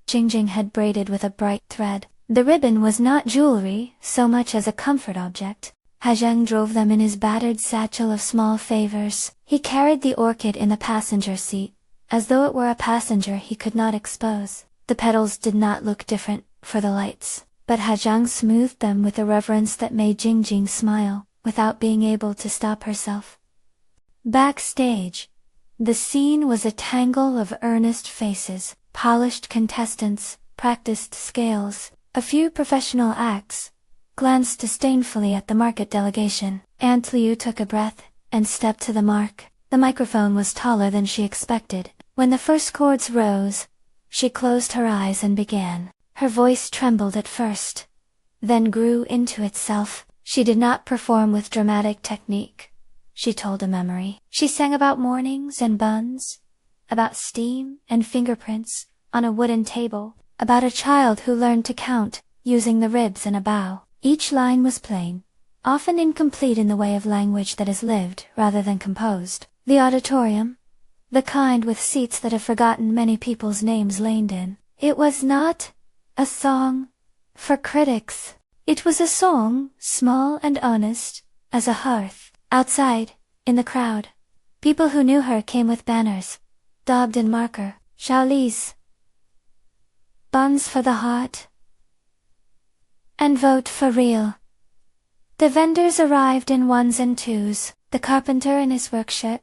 Jingjing had braided with a bright thread. The ribbon was not jewelry so much as a comfort object. Hajiang drove them in his battered satchel of small favors. He carried the orchid in the passenger seat, as though it were a passenger he could not expose. The petals did not look different for the lights, but Hajiang smoothed them with a reverence that made Jingjing smile, without being able to stop herself. Backstage, The scene was a tangle of earnest faces, polished contestants, practiced scales, a few professional acts, glanced disdainfully at the market delegation. Aunt Liu took a breath and stepped to the mark. The microphone was taller than she expected. When the first chords rose, she closed her eyes and began. Her voice trembled at first, then grew into itself. She did not perform with dramatic technique. She told a memory. She sang about mornings and buns, about steam and fingerprints on a wooden table, about a child who learned to count using the ribs in a bow. Each line was plain, often incomplete in the way of language that is lived rather than composed. The auditorium, the kind with seats that have forgotten many people's names leaned in. It was not a song for critics. It was a song, small and honest, as a hearth. Outside, in the crowd, people who knew her came with banners, daubed in marker, Shaoli's, buns for the heart, and vote for real. The vendors arrived in ones and twos, the carpenter in his work shirt,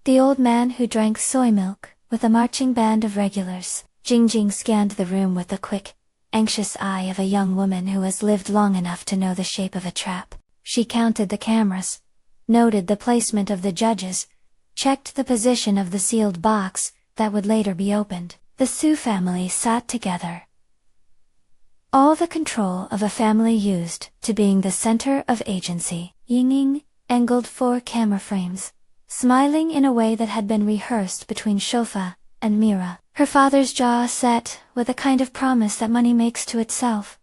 the old man who drank soy milk, with a marching band of regulars. Jingjing scanned the room with the quick, anxious eye of a young woman who has lived long enough to know the shape of a trap. She counted the cameras, noted the placement of the judges, checked the position of the sealed box that would later be opened. The Su family sat together. All the control of a family used to being the center of agency. Yingning angled 4 camera frames, smiling in a way that had been rehearsed between Shofa and Mira. Her father's jaw set with a kind of promise that money makes to itself,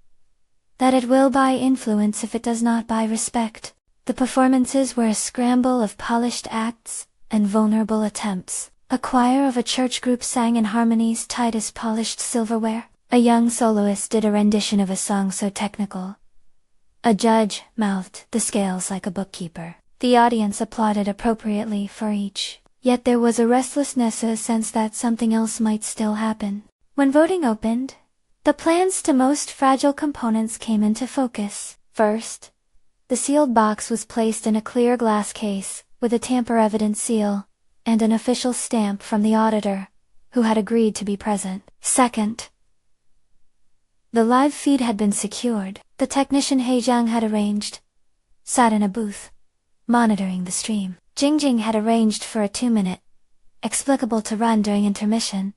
that it will buy influence if it does not buy respect. The performances were a scramble of polished acts and vulnerable attempts. A choir of a church group sang in harmonies tight as polished silverware. A young soloist did a rendition of a song so technical. A judge mouthed the scales like a bookkeeper. The audience applauded appropriately for each. Yet there was a restlessness, a sense that something else might still happen. When voting opened, the plan's two most fragile components came into focus. First, the sealed box was placed in a clear glass case, with a tamper-evident seal, and an official stamp from the auditor, who had agreed to be present. Second, the live feed had been secured. The technician He Jiang had sat in a booth, monitoring the stream. Jingjing had arranged for a 2-minute, explicable to run during intermission,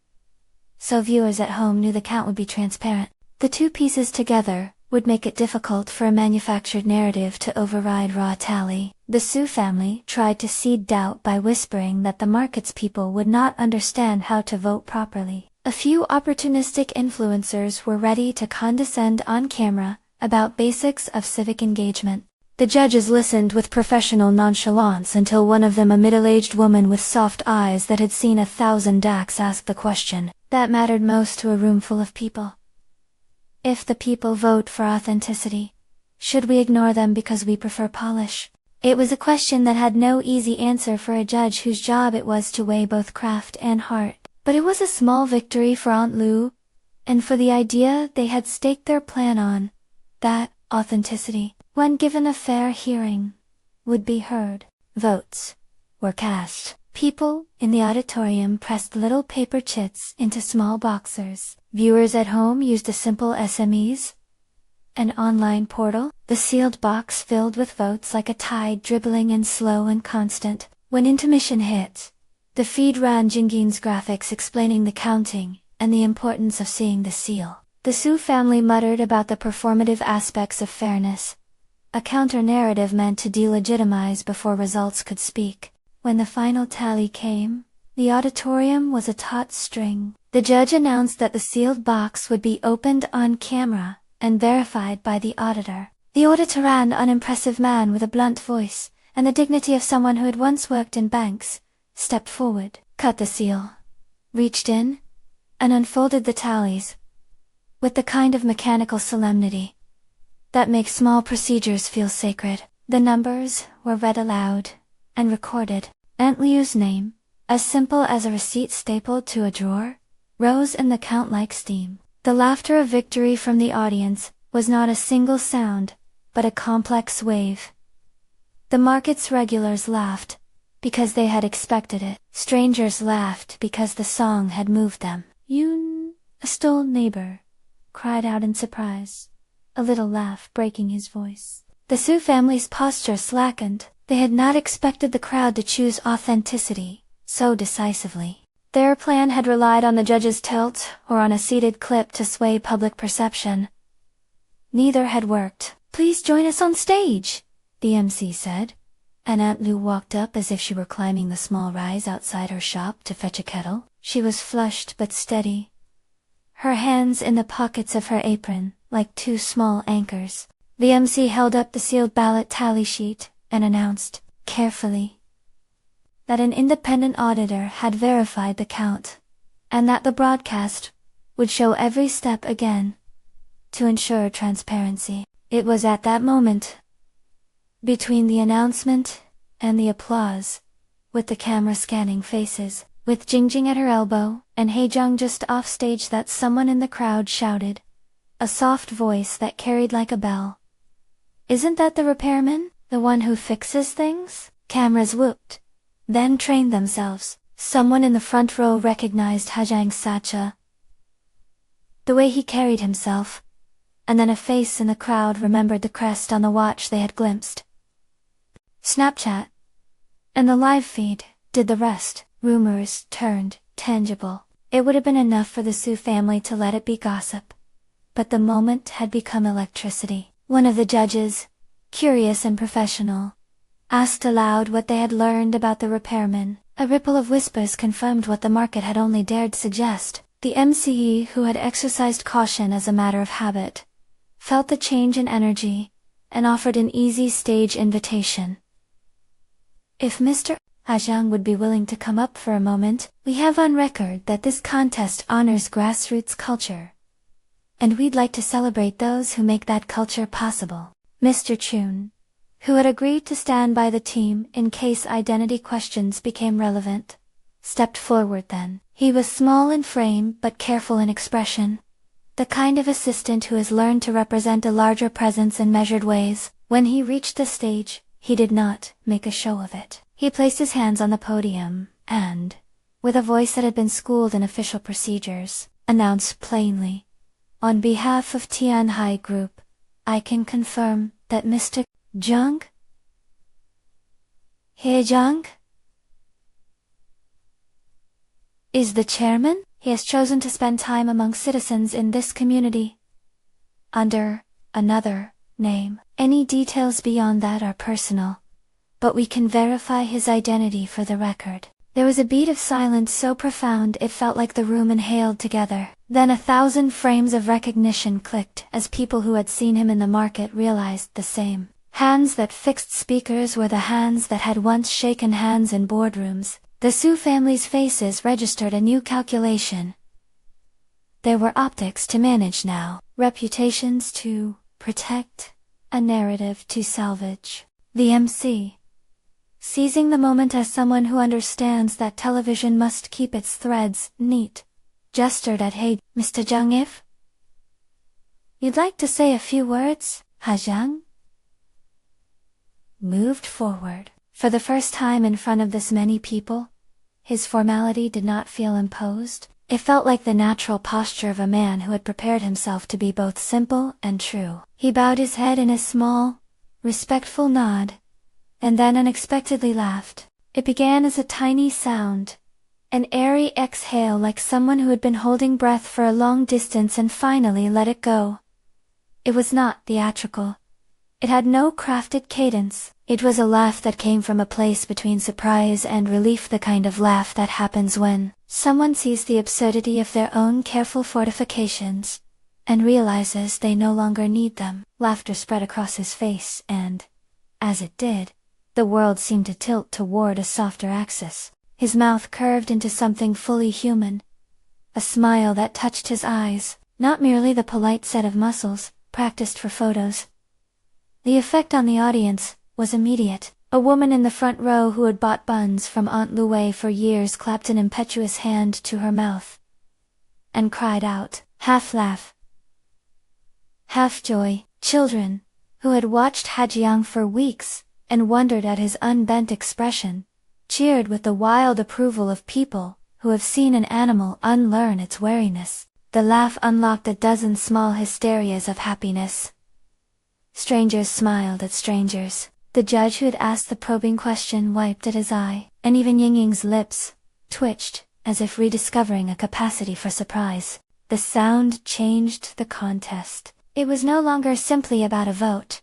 so viewers at home knew the count would be transparent. The two pieces together would make it difficult for a manufactured narrative to override raw tally. The Su family tried to seed doubt by whispering that the market's people would not understand how to vote properly. A few opportunistic influencers were ready to condescend on camera about basics of civic engagement. The judges listened with professional nonchalance until one of them, a middle-aged woman with soft eyes that had seen 1,000 DACs, asked the question that mattered most to a room full of people. If the people vote for authenticity, should we ignore them because we prefer polish? It was a question that had no easy answer for a judge whose job it was to weigh both craft and heart. But it was a small victory for Aunt Liu, and for the idea they had staked their plan on, that authenticity, when given a fair hearing, would be heard. Votes were cast. People in the auditorium pressed little paper chits into small boxers. Viewers at home used a simple SMS, an online portal. The sealed box filled with votes like a tide, dribbling and slow and constant. When intermission hit, the feed ran Jingjing's graphics explaining the counting and the importance of seeing the seal. The Su family muttered about the performative aspects of fairness, a counter-narrative meant to delegitimize before results could speak. When the final tally came, the auditorium was a taut string. The judge announced that the sealed box would be opened on camera and verified by the auditor. The auditor, an unimpressive man with a blunt voice and the dignity of someone who had once worked in banks, stepped forward, cut the seal, reached in, and unfolded the tallies, with the kind of mechanical solemnity that makes small procedures feel sacred. The numbers were read aloud and recorded. Aunt Liu's name, as simple as a receipt stapled to a drawer, rose in the count like steam. The laughter of victory from the audience was not a single sound, but a complex wave. The market's regulars laughed, because they had expected it. Strangers laughed because the song had moved them. Yoon, a stolid neighbor, cried out in surprise, a little laugh breaking his voice. The Su family's posture slackened. They had not expected the crowd to choose authenticity so decisively. Their plan had relied on the judge's tilt or on a seated clip to sway public perception. Neither had worked. "Please join us on stage," the MC said, and Aunt Liu walked up as if she were climbing the small rise outside her shop to fetch a kettle. She was flushed but steady, her hands in the pockets of her apron, like two small anchors. The MC held up the sealed ballot tally sheet and announced, carefully, that an independent auditor had verified the count, and that the broadcast would show every step again to ensure transparency. It was at that moment, between the announcement and the applause, with the camera scanning faces, with Jingjing at her elbow and Heijang just off stage, that someone in the crowd shouted, a soft voice that carried like a bell, "Isn't that the repairman, the one who fixes things?" Cameras whooped, then trained themselves. Someone in the front row recognized Heijang's Sacha, the way he carried himself, and then a face in the crowd remembered the crest on the watch they had glimpsed. Snapchat and the live feed did the rest. Rumors turned tangible. It would have been enough for the Su family to let it be gossip, but the moment had become electricity. One of the judges, curious and professional, asked aloud what they had learned about the repairman. A ripple of whispers confirmed what the market had only dared suggest. The MCE, who had exercised caution as a matter of habit, felt the change in energy and offered an easy stage invitation. "If Mr. Heijang would be willing to come up for a moment, we have on record that this contest honors grassroots culture, and we'd like to celebrate those who make that culture possible." Mr. Chun, who had agreed to stand by the team in case identity questions became relevant, stepped forward then. He was small in frame but careful in expression, the kind of assistant who has learned to represent a larger presence in measured ways. When he reached the stage, he did not make a show of it. He placed his hands on the podium and, with a voice that had been schooled in official procedures, announced plainly, "On behalf of Tianhai Group, I can confirm that Mr. Zhang Heijang is the chairman. He has chosen to spend time among citizens in this community under another name. Any details beyond that are personal, but we can verify his identity for the record." There was a beat of silence so profound it felt like the room inhaled together. Then 1,000 frames of recognition clicked as people who had seen him in the market realized the same. Hands that fixed speakers were the hands that had once shaken hands in boardrooms. The Su family's faces registered a new calculation. There were optics to manage now, reputations to protect, a narrative to salvage. The MC, seizing the moment as someone who understands that television must keep its threads neat, gestured at Hey, "Mr. Zhang, if you'd like to say a few words, Heijang?" Moved forward. For the first time in front of this many people, his formality did not feel imposed. It felt like the natural posture of a man who had prepared himself to be both simple and true. He bowed his head in a small, respectful nod, and then unexpectedly laughed. It began as a tiny sound, an airy exhale like someone who had been holding breath for a long distance and finally let it go. It was not theatrical. It had no crafted cadence. It was a laugh that came from a place between surprise and relief, the kind of laugh that happens when someone sees the absurdity of their own careful fortifications and realizes they no longer need them. Laughter spread across his face and, as it did, the world seemed to tilt toward a softer axis. His mouth curved into something fully human, a smile that touched his eyes, not merely the polite set of muscles practiced for photos. The effect on the audience was immediate. A woman in the front row who had bought buns from Aunt Liu for years clapped an impetuous hand to her mouth and cried out, half laugh, half joy. Children, who had watched Hajiang for weeks and wondered at his unbent expression, cheered with the wild approval of people who have seen an animal unlearn its wariness. The laugh unlocked a dozen small hysterias of happiness. Strangers smiled at strangers. The judge who had asked the probing question wiped at his eye, and even Yingying's lips twitched, as if rediscovering a capacity for surprise. The sound changed the contest. It was no longer simply about a vote.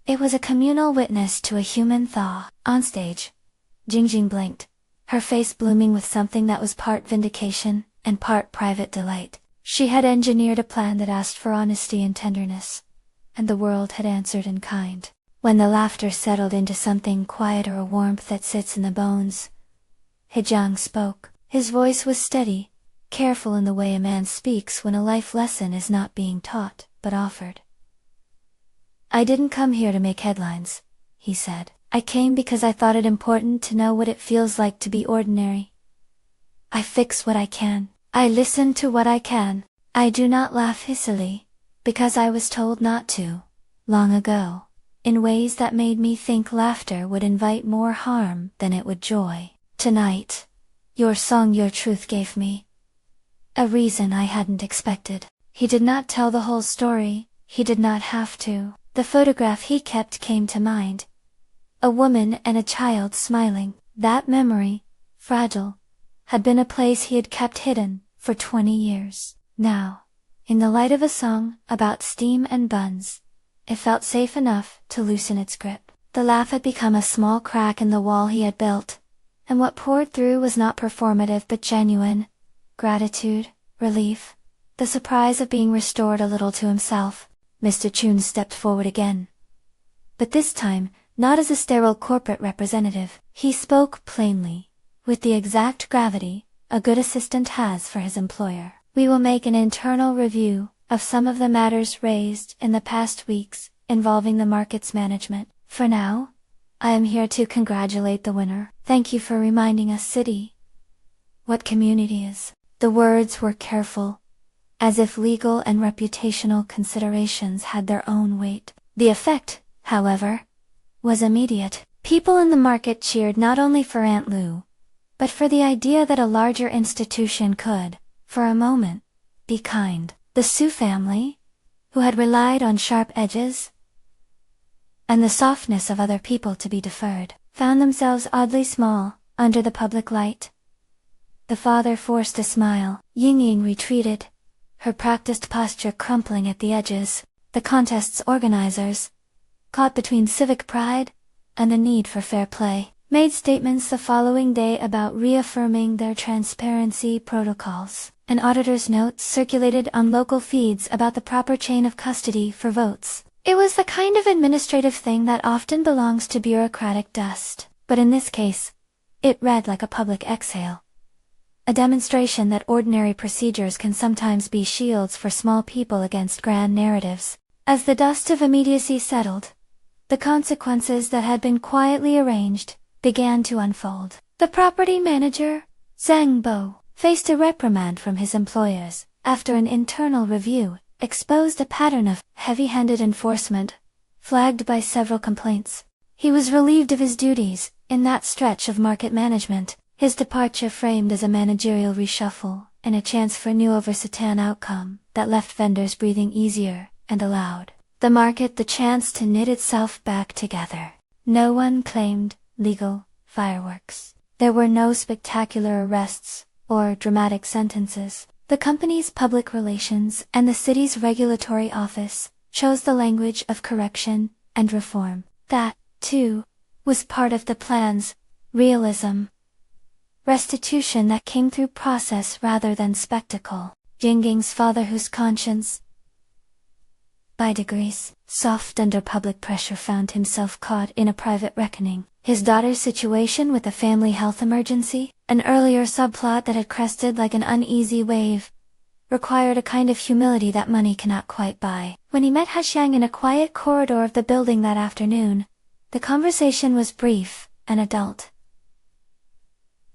It was a communal witness to a human thaw. On stage, Jingjing blinked, her face blooming with something that was part vindication and part private delight. She had engineered a plan that asked for honesty and tenderness, and the world had answered in kind. When the laughter settled into something quieter, a warmth that sits in the bones, Hejiang spoke. His voice was steady, careful in the way a man speaks when a life lesson is not being taught, but offered. "I didn't come here to make headlines," he said. "I came because I thought it important to know what it feels like to be ordinary. I fix what I can. I listen to what I can. I do not laugh hissily, because I was told not to, long ago, in ways that made me think laughter would invite more harm than it would joy. Tonight, your song, your truth gave me a reason I hadn't expected." He did not tell the whole story, he did not have to. The photograph he kept came to mind. A woman and a child smiling. That memory, fragile, had been a place he had kept hidden for 20 years. Now, in the light of a song about steam and buns, it felt safe enough to loosen its grip. The laugh had become a small crack in the wall he had built, and what poured through was not performative but genuine. Gratitude, relief, the surprise of being restored a little to himself. Mr. Chun stepped forward again. But this time, not as a sterile corporate representative. He spoke plainly, with the exact gravity a good assistant has for his employer. "We will make an internal review of some of the matters raised in the past weeks involving the market's management. For now, I am here to congratulate the winner. Thank you for reminding us city what community is." The words were careful, as if legal and reputational considerations had their own weight. The effect, however, was immediate. People in the market cheered not only for Aunt Liu, but for the idea that a larger institution could, for a moment, be kind. The Su family, who had relied on sharp edges and the softness of other people to be deferred, found themselves oddly small under the public light. The father forced a smile. Yingying retreated, her practiced posture crumpling at the edges. The contest's organizers, caught between civic pride and the need for fair play, made statements the following day about reaffirming their transparency protocols. An auditor's notes circulated on local feeds about the proper chain of custody for votes. It was the kind of administrative thing that often belongs to bureaucratic dust, but in this case, it read like a public exhale. A demonstration that ordinary procedures can sometimes be shields for small people against grand narratives. As the dust of immediacy settled, the consequences that had been quietly arranged began to unfold. The property manager, Zhang Bo, faced a reprimand from his employers after an internal review exposed a pattern of heavy-handed enforcement, flagged by several complaints. He was relieved of his duties in that stretch of market management, his departure framed as a managerial reshuffle and a chance for a new Oversitan outcome that left vendors breathing easier and allowed the market the chance to knit itself back together. No one claimed legal fireworks. There were no spectacular arrests or dramatic sentences. The company's public relations and the city's regulatory office chose the language of correction and reform. That, too, was part of the plan's realism. Restitution that came through process rather than spectacle. Jingying's father, whose conscience, by degrees, soft under public pressure, found himself caught in a private reckoning. His daughter's situation with a family health emergency, an earlier subplot that had crested like an uneasy wave, required a kind of humility that money cannot quite buy. When he met Haxiang in a quiet corridor of the building that afternoon, the conversation was brief and adult.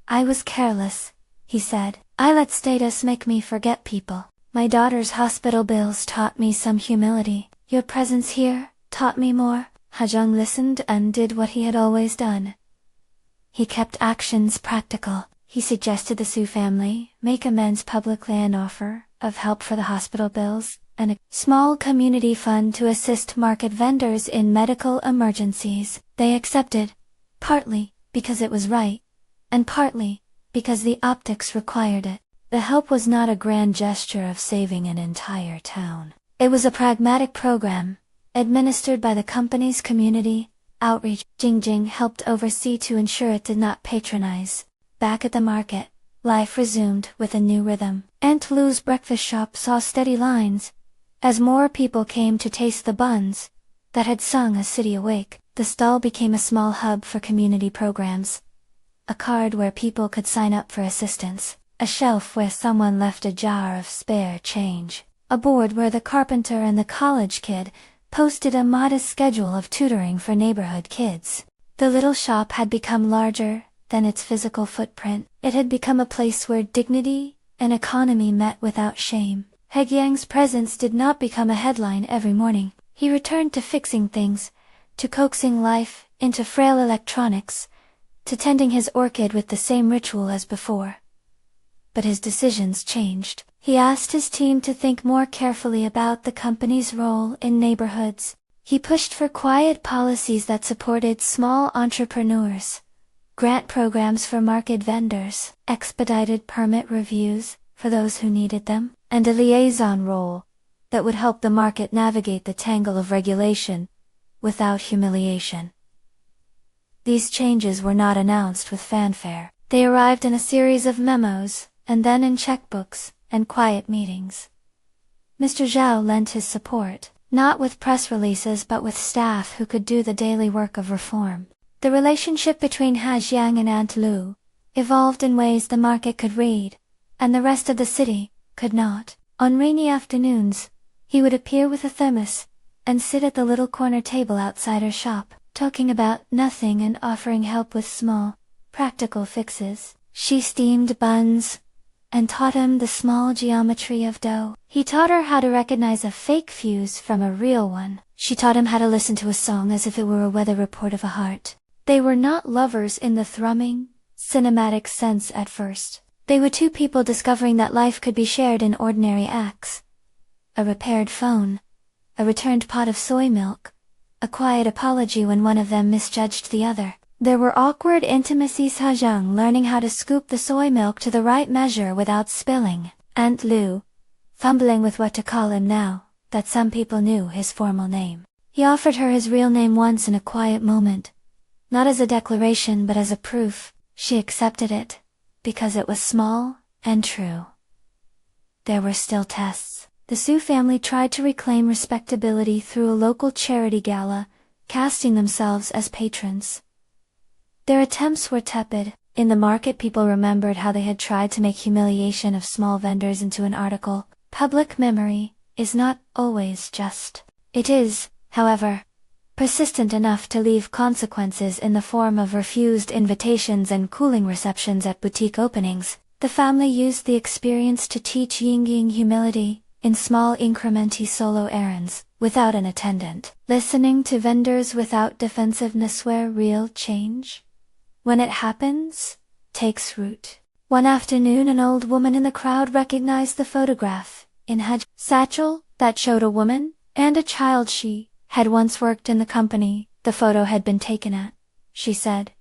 "I was careless," he said. "I let status make me forget people. My daughter's hospital bills taught me some humility. Your presence here taught me more." Haxiang listened and did what he had always done. He kept actions practical. He suggested the Su family make amends publicly, an offer of help for the hospital bills, and a small community fund to assist market vendors in medical emergencies. They accepted, partly because it was right, and partly because the optics required it. The help was not a grand gesture of saving an entire town. It was a pragmatic program, administered by the company's community outreach. Jingjing helped oversee to ensure it did not patronize. Back at the market, life resumed with a new rhythm. Aunt Liu's breakfast shop saw steady lines, as more people came to taste the buns that had sung a city awake. The stall became a small hub for community programs. A card where people could sign up for assistance. A shelf where someone left a jar of spare change. A board where the carpenter and the college kid posted a modest schedule of tutoring for neighborhood kids. The little shop had become larger than its physical footprint. It had become a place where dignity and economy met without shame. He Yang's presence did not become a headline every morning. He returned to fixing things, to coaxing life into frail electronics, to tending his orchid with the same ritual as before. But his decisions changed. He asked his team to think more carefully about the company's role in neighborhoods. He pushed for quiet policies that supported small entrepreneurs, grant programs for market vendors, expedited permit reviews for those who needed them, and a liaison role that would help the market navigate the tangle of regulation without humiliation. These changes were not announced with fanfare. They arrived in a series of memos, and then in checkbooks and quiet meetings. Mr. Zhao lent his support, not with press releases but with staff who could do the daily work of reform. The relationship between Hajiang and Aunt Liu evolved in ways the market could read, and the rest of the city could not. On rainy afternoons, he would appear with a thermos and sit at the little corner table outside her shop, talking about nothing and offering help with small, practical fixes. She steamed buns and taught him the small geometry of dough. He taught her how to recognize a fake fuse from a real one. She taught him how to listen to a song as if it were a weather report of a heart. They were not lovers in the thrumming, cinematic sense at first. They were two people discovering that life could be shared in ordinary acts. A repaired phone, a returned pot of soy milk, a quiet apology when one of them misjudged the other. There were awkward intimacies. Hajiang learning how to scoop the soy milk to the right measure without spilling. Aunt Liu, fumbling with what to call him now that some people knew his formal name. He offered her his real name once in a quiet moment, not as a declaration but as a proof. She accepted it, because it was small and true. There were still tests. The Su family tried to reclaim respectability through a local charity gala, casting themselves as patrons. Their attempts were tepid. In the market, people remembered how they had tried to make humiliation of small vendors into an article. Public memory is not always just. It is, however, persistent enough to leave consequences in the form of refused invitations and cooling receptions at boutique openings. The family used the experience to teach Yingying humility in small incrementy solo errands, without an attendant. Listening to vendors without defensiveness where real change, when it happens, takes root. One afternoon, an old woman in the crowd recognized the photograph in Haj's satchel that showed a woman and a child she had once worked in the company. The photo had been taken at, she said.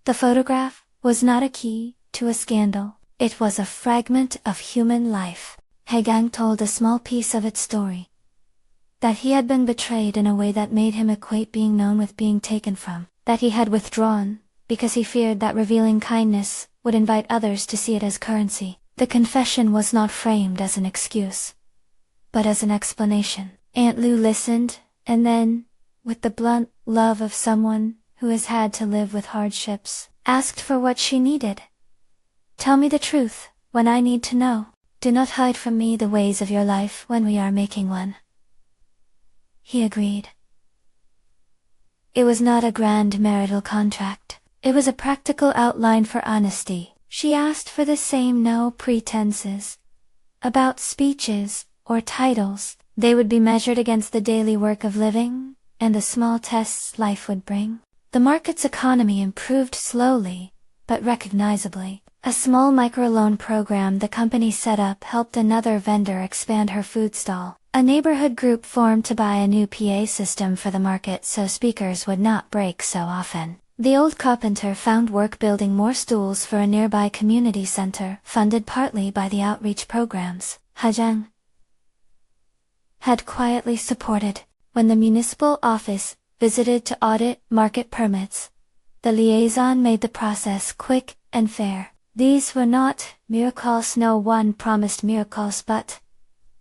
The photograph was not a key to a scandal. It was a fragment of human life. He Gang told a small piece of its story. That he had been betrayed in a way that made him equate being known with being taken from. That he had withdrawn, because he feared that revealing kindness would invite others to see it as currency. The confession was not framed as an excuse, but as an explanation. Aunt Liu listened, and then, with the blunt love of someone who has had to live with hardships, asked for what she needed. Tell me the truth, when I need to know. Do not hide from me the ways of your life when we are making one. He agreed. It was not a grand marital contract. It was a practical outline for honesty. She asked for the same no pretenses. About speeches, or titles, they would be measured against the daily work of living, and the small tests life would bring. The market's economy improved slowly, but recognizably. A small microloan program the company set up helped another vendor expand her food stall. A neighborhood group formed to buy a new PA system for the market so speakers would not break so often. The old carpenter found work building more stools for a nearby community center, funded partly by the outreach programs Hajang had quietly supported. When the municipal office visited to audit market permits, the liaison made the process quick and fair. These were not miracles, no one promised miracles, but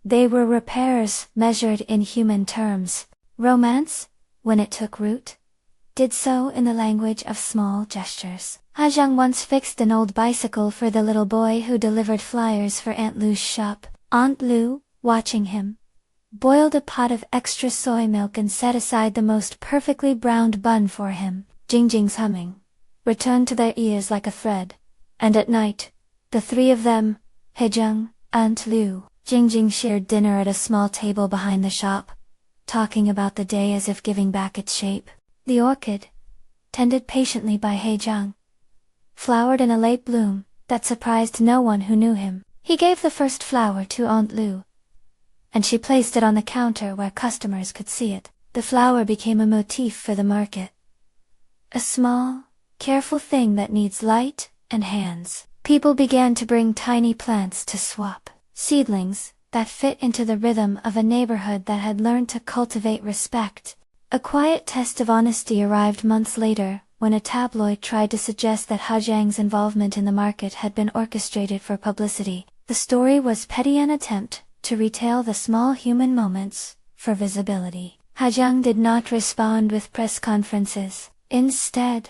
they were repairs measured in human terms. Romance, when it took root, did so in the language of small gestures. Hajang once fixed an old bicycle for the little boy who delivered flyers for Aunt Liu's shop. Aunt Liu, watching him, boiled a pot of extra soy milk and set aside the most perfectly browned bun for him. Jingjing's humming returned to their ears like a thread. And at night, the three of them, Hejung, Aunt Liu, Jingjing shared dinner at a small table behind the shop, talking about the day as if giving back its shape. The orchid, tended patiently by Hejung, flowered in a late bloom that surprised no one who knew him. He gave the first flower to Aunt Liu, and she placed it on the counter where customers could see it. The flower became a motif for the market. A small, careful thing that needs light and hands. People began to bring tiny plants to swap, seedlings that fit into the rhythm of a neighborhood that had learned to cultivate respect. A quiet test of honesty arrived months later, when a tabloid tried to suggest that Hajang's involvement in the market had been orchestrated for publicity. The story was petty, an attempt to retell the small human moments for visibility. Hajang did not respond with press conferences. Instead,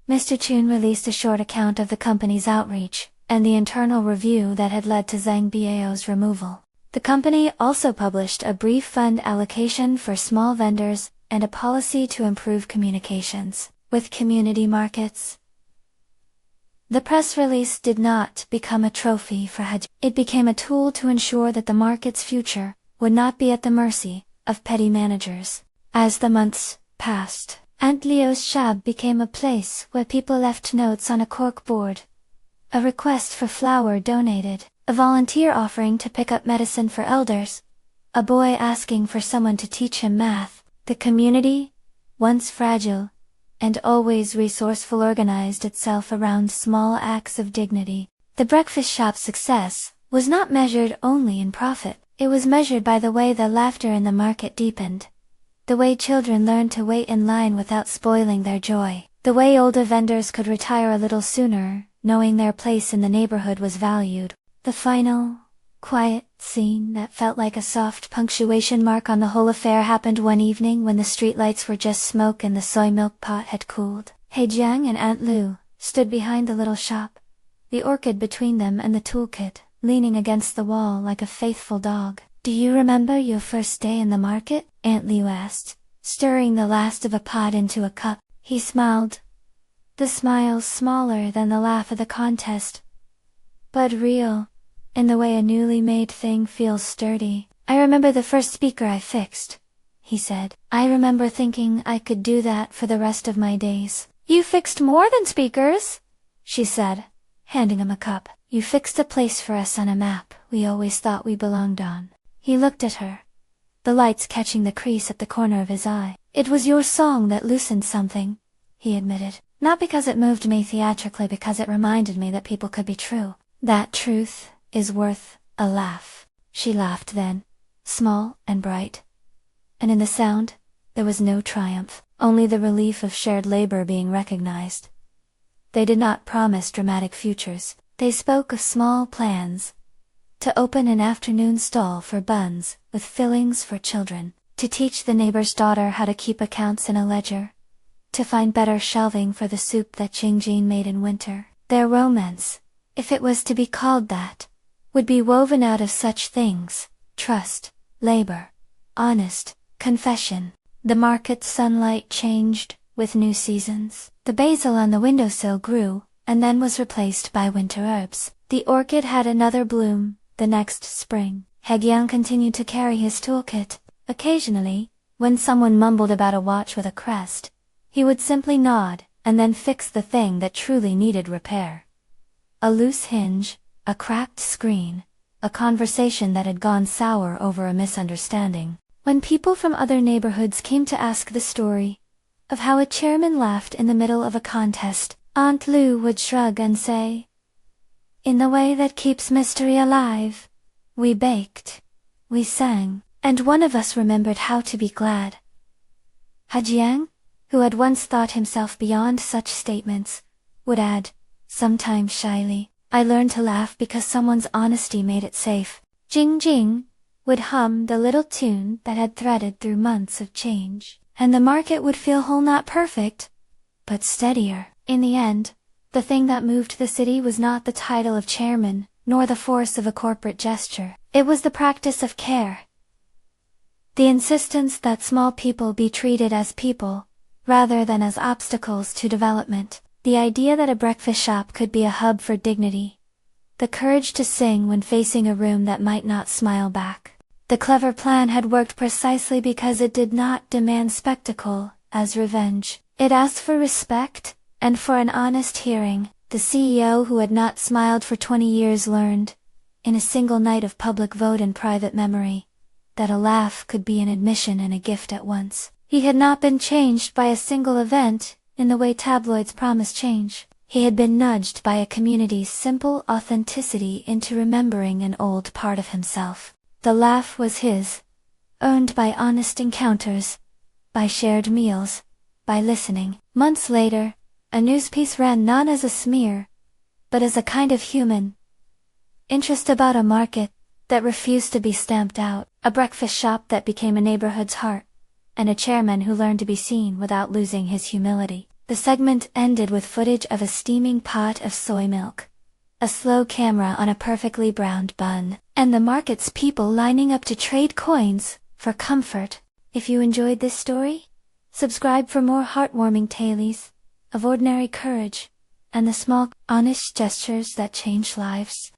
Mr. Chun released a short account of the company's outreach, and the internal review that had led to Zhang Biao's removal. The company also published a brief fund allocation for small vendors, and a policy to improve communications with community markets. The press release did not become a trophy for Hajang. It became a tool to ensure that the market's future would not be at the mercy of petty managers. As the months passed, Aunt Liu's shop became a place where people left notes on a cork board, a request for flour donated, a volunteer offering to pick up medicine for elders, a boy asking for someone to teach him math. The community, once fragile and always resourceful, organized itself around small acts of dignity. The breakfast shop's success was not measured only in profit. It was measured by the way the laughter in the market deepened, the way children learned to wait in line without spoiling their joy, the way older vendors could retire a little sooner, knowing their place in the neighborhood was valued. The final, quiet scene that felt like a soft punctuation mark on the whole affair happened one evening when the streetlights were just smoke and the soy milk pot had cooled. Hejung and Aunt Liu stood behind the little shop, the orchid between them and the toolkit, leaning against the wall like a faithful dog. "Do you remember your first day in the market?" Aunt Liu asked, stirring the last of a pot into a cup. He smiled, the smile smaller than the laugh of the contest, but real, in the way a newly made thing feels sturdy. "I remember the first speaker I fixed," he said. "I remember thinking I could do that for the rest of my days." "You fixed more than speakers," she said, handing him a cup. "You fixed a place for us on a map we always thought we belonged on." He looked at her, the lights catching the crease at the corner of his eye. "It was your song that loosened something," he admitted. "Not because it moved me theatrically, because it reminded me that people could be true. That truth is worth a laugh." She laughed then, small and bright. And in the sound, there was no triumph, only the relief of shared labor being recognized. They did not promise dramatic futures. They spoke of small plans. To open an afternoon stall for buns, with fillings for children. To teach the neighbor's daughter how to keep accounts in a ledger. To find better shelving for the soup that Jingjing made in winter. Their romance, if it was to be called that, would be woven out of such things: trust, labor, honest confession. The market's sunlight changed with new seasons. The basil on the windowsill grew, and then was replaced by winter herbs. The orchid had another bloom the next spring. Hegyang continued to carry his toolkit, occasionally When someone mumbled about a watch with a crest, he would simply nod, and then fix the thing that truly needed repair. A loose hinge, a cracked screen, a conversation that had gone sour over a misunderstanding. When people from other neighborhoods came to ask the story of how a chairman laughed in the middle of a contest, Aunt Liu would shrug and say, "In the way that keeps mystery alive. We baked, we sang, and one of us remembered how to be glad." Hajiang, who had once thought himself beyond such statements, would add, sometimes shyly, "I learned to laugh because someone's honesty made it safe." Jing Jing would hum the little tune that had threaded through months of change, and the market would feel whole, not perfect, but steadier. In the end, the thing that moved the city was not the title of chairman, nor the force of a corporate gesture. It was the practice of care. The insistence that small people be treated as people, rather than as obstacles to development. The idea that a breakfast shop could be a hub for dignity. The courage to sing when facing a room that might not smile back. The clever plan had worked precisely because it did not demand spectacle as revenge. It asked for respect, and for an honest hearing. The CEO who had not smiled for 20 years learned, in a single night of public vote and private memory, that a laugh could be an admission and a gift at once. He had not been changed by a single event, in the way tabloids promise change. He had been nudged by a community's simple authenticity into remembering an old part of himself. The laugh was his, earned by honest encounters, by shared meals, by listening. Months later, a news piece ran not as a smear, but as a kind of human interest about a market that refused to be stamped out, a breakfast shop that became a neighborhood's heart, and a chairman who learned to be seen without losing his humility. The segment ended with footage of a steaming pot of soy milk, a slow camera on a perfectly browned bun, and the market's people lining up to trade coins for comfort. If you enjoyed this story, subscribe for more heartwarming tales of ordinary courage and the small, honest gestures that change lives.